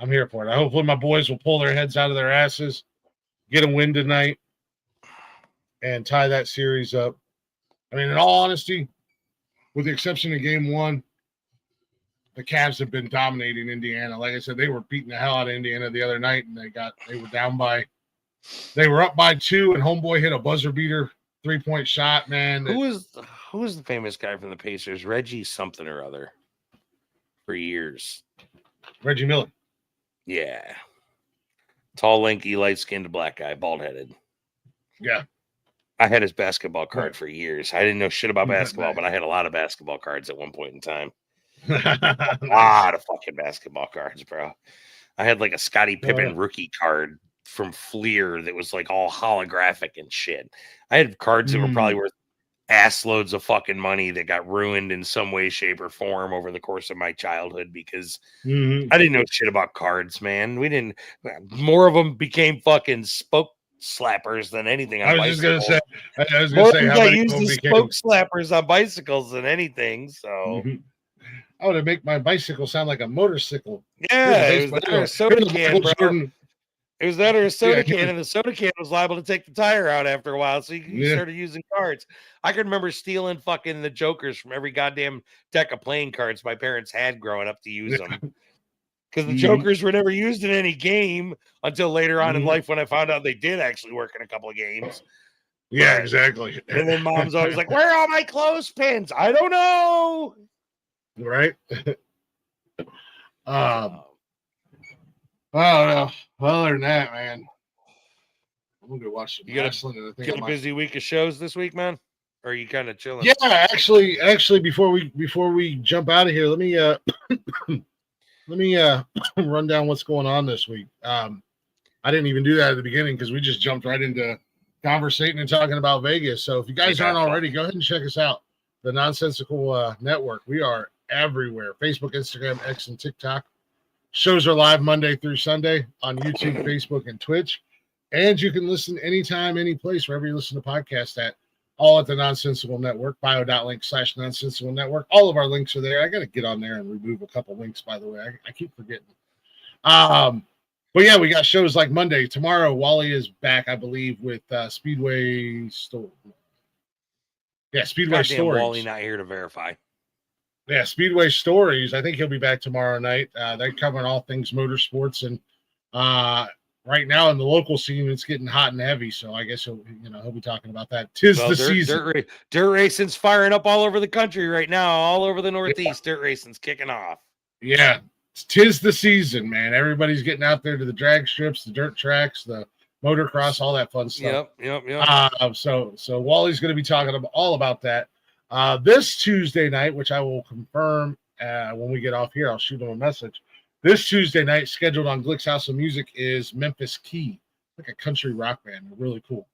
here for it. Hopefully my boys will pull their heads out of their asses, get a win tonight, and tie that series up. I mean, in all honesty, with the exception of game 1, the Cavs have been dominating Indiana. Like I said, they were beating the hell out of Indiana the other night, and they were up by 2, and homeboy hit a buzzer beater 3-point shot, man. Who was the famous guy from the Pacers? Reggie something or other for years. Reggie Miller. Yeah. Tall, lanky, light-skinned black guy, bald-headed. Yeah. I had his basketball card for years. I didn't know shit about basketball, Nice. but I had a lot of basketball cards at one point in time. A lot of fucking basketball cards, bro. I had like a Scottie Pippen rookie card from Fleer that was like all holographic and shit. I had cards that were probably worth ass loads of fucking money that got ruined in some way, shape, or form over the course of my childhood because I didn't know shit about cards, man. More of them became fucking spoke slappers than anything on bicycles. I was gonna say how many used the spoke slappers on bicycles than anything. So I would make my bicycle sound like a motorcycle. Yeah, it was that or a soda can, bro. Jordan. It was that or a soda can, and the soda can was liable to take the tire out after a while. So you started using cards. I can remember stealing fucking the Jokers from every goddamn deck of playing cards my parents had growing up to use them. Because the Jokers were never used in any game until later on in life when I found out they did actually work in a couple of games. Yeah, exactly. And then mom's always like, where are all my clothespins? I don't know. Right? Oh, no. Other than that, man, I'm going to go watch some wrestling. You got a busy week of shows this week, man? Or are you kind of chilling? Yeah, actually, before we jump out of here, let me run down what's going on this week. I didn't even do that at the beginning because we just jumped right into conversating and talking about Vegas. So if you guys aren't already, go ahead and check us out. The Nonsensical Network. We are everywhere. Facebook, Instagram, X, and TikTok. Shows are live Monday through Sunday on YouTube, Facebook, and Twitch. And you can listen anytime, any place, wherever you listen to podcasts at. All at the Nonsensical Network, bio.link/Nonsensical Network. All of our links are there. I got to get on there and remove a couple links, by the way. I keep forgetting. But yeah, we got shows like Monday. Tomorrow, Wally is back, I believe, with Speedway Story. Yeah, Speedway Stories. Wally not here to verify. Yeah, Speedway Stories. I think he'll be back tomorrow night. They're covering all things motorsports, and right now in the local scene, it's getting hot and heavy. So I guess he'll be talking about that. Tis the season. Dirt racing's firing up all over the country right now, all over the Northeast. Dirt racing's kicking off. Yeah, tis the season, man. Everybody's getting out there to the drag strips, the dirt tracks, the motocross, all that fun stuff. Yep. So Wally's going to be talking all about that. This Tuesday night, which I will confirm when we get off here, I'll shoot him a message. This Tuesday night, scheduled on Glick's House of Music, is Memphis Key, like a country rock band. They're really cool.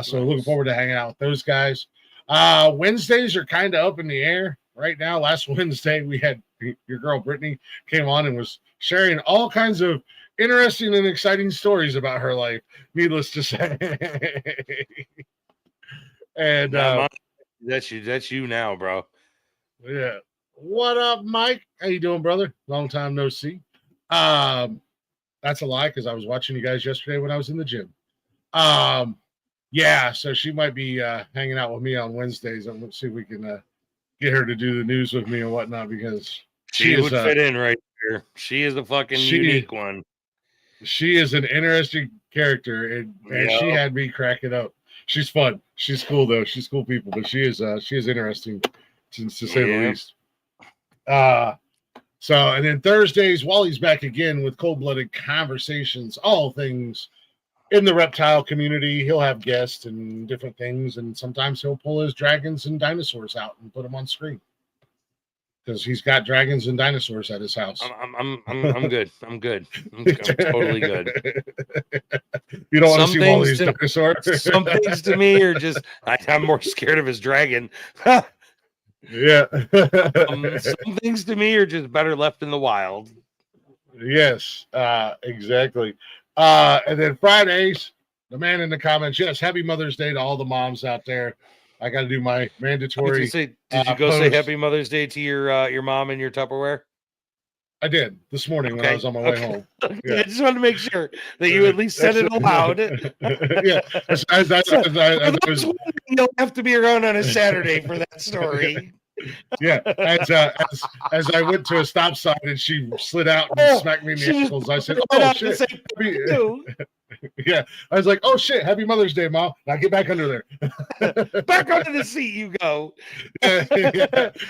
So looking forward to hanging out with those guys. Wednesdays are kind of up in the air right now. Last Wednesday, we had your girl Brittany came on and was sharing all kinds of interesting and exciting stories about her life, needless to say. And that's you now, bro. Yeah. What up, Mike? How you doing, brother? Long time no see. That's a lie because I was watching you guys yesterday when I was in the gym. Yeah, so she might be hanging out with me on Wednesdays. I'm gonna see if we can get her to do the news with me and whatnot because she would fit in right there. She is a fucking unique one. She is an interesting character, and she had me cracking up. She's fun. She's cool though. She's cool people, but she is interesting to say the least. So, and then Thursdays, Wally's back again with cold-blooded conversations, all things in the reptile community. He'll have guests and different things, and sometimes he'll pull his dragons and dinosaurs out and put them on screen because he's got dragons and dinosaurs at his house. I'm good. I'm good. I'm totally good. You don't want to see Wally's dinosaur? Some things to me are just I'm more scared of his dragon. Yeah. Some things to me are just better left in the wild. Yes, exactly. And then Fridays, the man in the comments, yes, happy Mother's Day to all the moms out there. I got to do my mandatory. Did you go say happy Mother's Day to your mom in your Tupperware? I did this morning when I was on my way home. Yeah. I just wanted to make sure that you at least said it aloud. Yeah, you'll have to be around on a Saturday for that story. Yeah, as I went to a stop sign and she slid out and smacked me in the ankles, I said, "Oh shit!" Yeah, I was like, "Oh shit! Happy Mother's Day, Mom!" Now get back under there. Back under the seat you go. Yeah.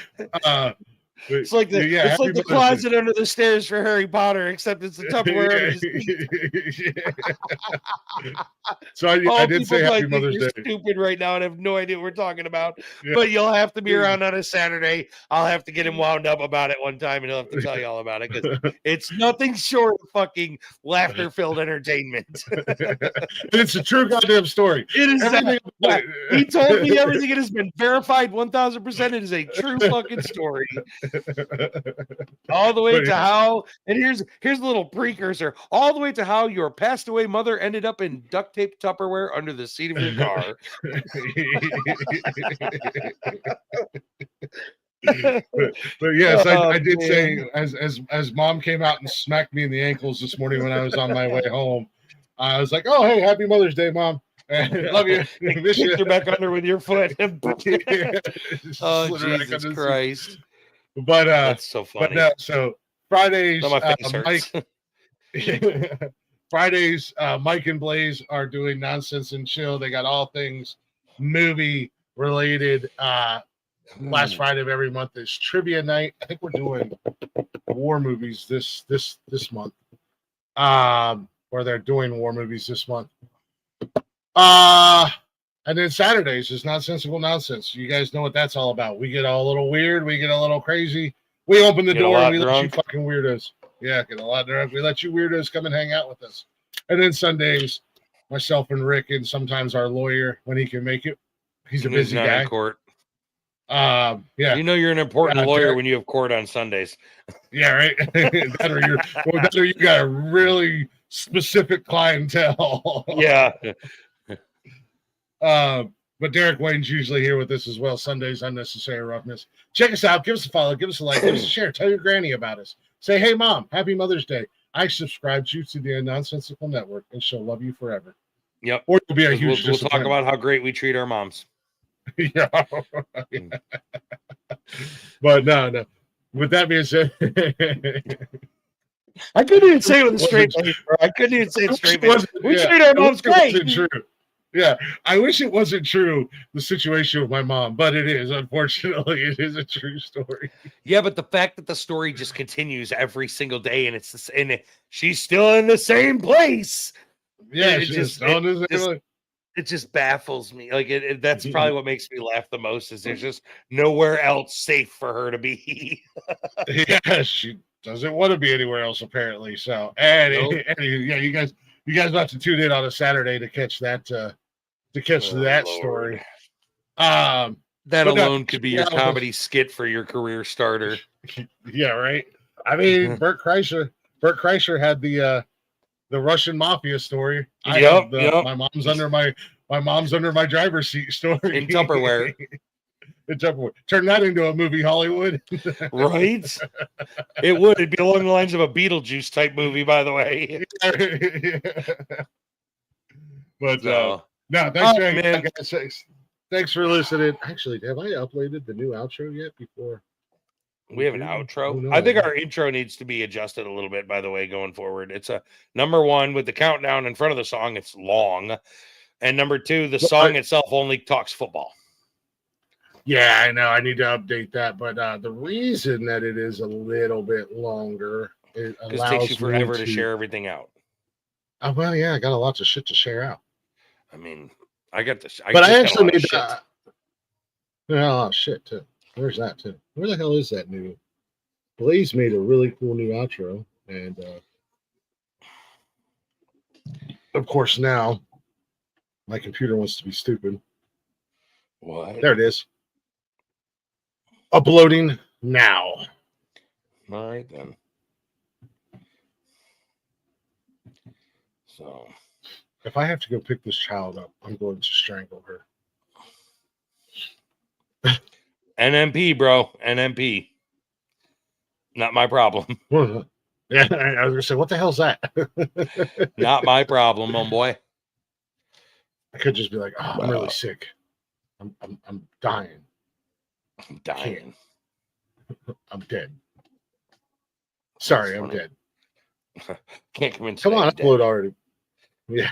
It's like the closet under the stairs for Harry Potter, except it's the Tupperware. So I did say happy Mother's Day. Stupid right now and have no idea what we're talking about. Yeah. But you'll have to be around on a Saturday. I'll have to get him wound up about it one time, and he'll have to tell you all about it because it's nothing short of fucking laughter-filled entertainment. It's a true goddamn story. It is. He told me everything. It has been verified 1,000%. It is a true fucking story. All the way to how, and here's a little precursor, all the way to how your passed away mother ended up in duct tape Tupperware under the seat of your car. but yes, I did say as Mom came out and smacked me in the ankles this morning when I was on my way home, I was like, "Oh hey, happy Mother's Day, Mom. Love you." Miss you. You're back under with your foot. Oh Jesus Christ. But that's so funny. But so Fridays, Mike, Fridays, Mike and Blaze are doing Nonsense and Chill. They got all things movie related. Last Friday of every month is trivia night. I think we're doing war movies this month. Or they're doing war movies this month. And then Saturdays is Nonsensical Nonsense. You guys know what that's all about. We get a little weird. We get a little crazy. We open the door and we let you fucking weirdos. Yeah, get a lot drunk. We let you weirdos come and hang out with us. And then Sundays, myself and Rick and sometimes our lawyer when he can make it. He's a busy guy. In court. Yeah. You know you're an important lawyer when you have court on Sundays. Yeah, right. that or you got a really specific clientele. Yeah. But Derek Wayne's usually here with us as well. Sundays, Unnecessary Roughness. Check us out. Give us a follow. Give us a like. Give us a share. Tell your granny about us. Say, "Hey, Mom, happy Mother's Day. I subscribed you to the Nonsensical Network, and she'll love you forever." Yep. Or you'll be a huge We'll talk about how great we treat our moms. Yeah. But no. With that being said, I couldn't even say it with a straight face, bro. I couldn't even say it straight face. We treat our moms great. True. Yeah, I wish it wasn't true, the situation with my mom, but it is. Unfortunately, it is a true story. Yeah, but the fact that the story just continues every single day and she's still in the same place. Yeah, it just baffles me. Like that's probably what makes me laugh the most is there's just nowhere else safe for her to be. Yeah, she doesn't want to be anywhere else apparently. So, and yeah, you guys have to tune in on a Saturday to catch that story. That alone could be your comedy skit for your career starter. Yeah, right. I mean, Bert Kreischer had the Russian mafia story. My mom's under my driver's seat story in Tupperware. Turn that into a movie, Hollywood. Right? It would. It'd be along the lines of a Beetlejuice type movie, by the way. But no, thanks for listening. Actually, have I uploaded the new outro yet? Before we have an outro. Oh, no, I think our intro needs to be adjusted a little bit. By the way, going forward, it's a number one with the countdown in front of the song. It's long. And number two, the song itself only talks football. Yeah, I know. I need to update that. But the reason that it is a little bit longer, it Because allows it takes you forever me to share everything out. Oh, well, yeah, I got a lot of shit to share out. I mean, I got this. But I actually made that. Oh, shit, too. Where's that, too? Where the hell is that new? Blaze made a really cool new outro. And, of course, now my computer wants to be stupid. What? There it is. Uploading now. All right, then. So, if I have to go pick this child up, I'm going to strangle her. NMP, bro. NMP. Not my problem. Yeah, I was going to say, what the hell's that? Not my problem, homeboy. I could just be like, oh, I'm really sick. I'm dying. I'm dying. I'm dead. Sorry, I'm dead. Can't come in. Come on, upload already. Yeah.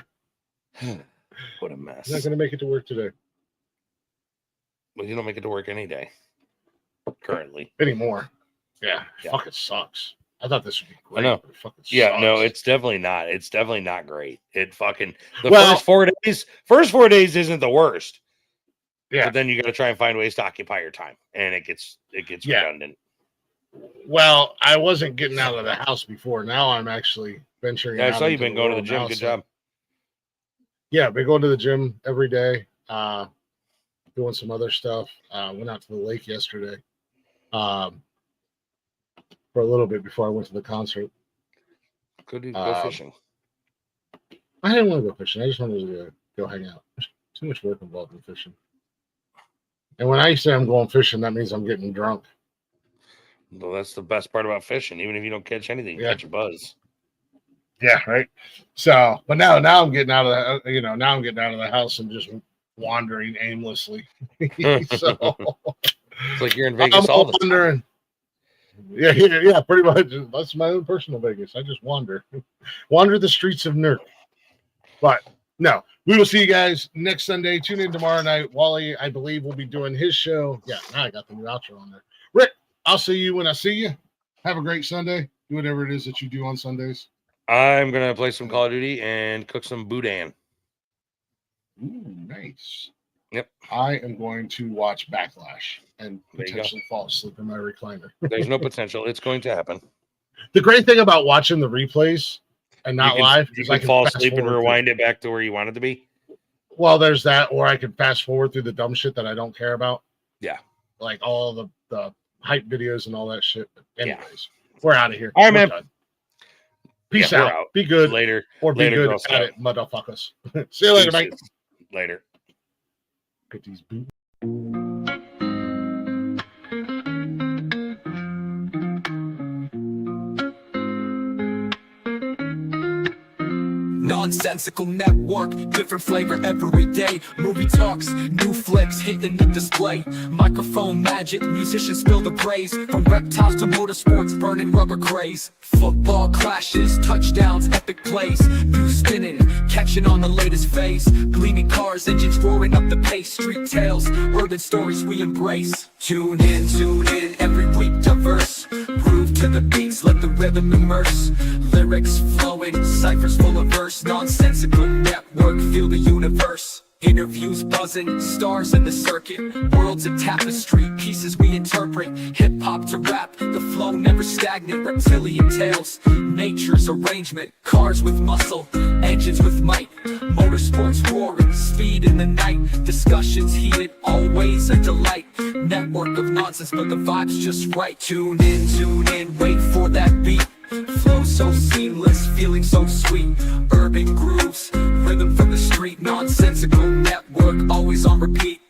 What a mess. I'm not going to make it to work today. Well, you don't make it to work any day. Currently. Anymore. Yeah. Fucking sucks. I thought this would be great. I know. But it fucking Yeah, sucks. no, it's definitely not. It's definitely not great. It fucking first 4 days. First 4 days isn't the worst. Yeah. But then you got to try and find ways to occupy your time, and it gets redundant. Well, I wasn't getting out of the house before. Now I'm actually venturing. Yeah, I out saw you've into been the going to the world gym. now, Good so- job. Yeah, been going to the gym every day. Doing some other stuff. Went out to the lake yesterday. For a little bit before I went to the concert. Go fishing. I didn't want to go fishing. I just wanted to go hang out. There's too much work involved in fishing. And when I say I'm going fishing, that means I'm getting drunk. Well, that's the best part about fishing. Even if you don't catch anything, you catch a buzz. Yeah, right. So, but now I'm getting out of the, now I'm getting out of the house and just wandering aimlessly. So it's like you're in Vegas all the time. Yeah, pretty much. That's my own personal Vegas. I just wander the streets of Newark. But no, we will see you guys next Sunday. Tune in tomorrow night. Wally, I believe, will be doing his show. Yeah, now I got the new outro on there. Rick, I'll see you when I see you. Have a great Sunday. Do whatever it is that you do on Sundays. I'm gonna play some Call of Duty and cook some boudin. Ooh, nice. Yep. I am going to watch Backlash and potentially fall asleep in my recliner. There's no potential. It's going to happen. The great thing about watching the replays and not live you is can I can fall fast asleep and forward rewind it back to where you want it to be. Well, there's that, or I can fast forward through the dumb shit that I don't care about. Yeah. Like all the hype videos and all that shit. But anyways, we're out of here. All right, man. Done. Peace Yeah, out. Be good. Later. Or be Later, good Girl at Scout. it, motherfuckers. See you later, mate. Later. Get these boots. Nonsensical network, different flavor every day. Movie talks, new flicks hitting the display. Microphone magic, musicians spill the praise. From reptiles to motorsports, burning rubber craze. Football clashes, touchdowns, epic plays. New spinning, catching on the latest phase. Gleaming cars, engines roaring up the pace. Street tales, urban stories we embrace. Tune in, every week diverse. Groove to the beats, let the rhythm immerse. Lyrics flowing, ciphers full of verse. Nonsensical network, feel the universe. Interviews buzzing, stars in the circuit. Worlds a tapestry, pieces we interpret. Hip-hop to rap, the flow never stagnant. Reptilian tales, nature's arrangement. Cars with muscle, engines with might. Motorsports roaring, speed in the night. Discussions heated, always a delight. Network of nonsense, but the vibe's just right. Tune in, wait for that beat. Flow so seamless, feeling so sweet. Urban grooves, rhythm from the street. Nonsensical network, always on repeat.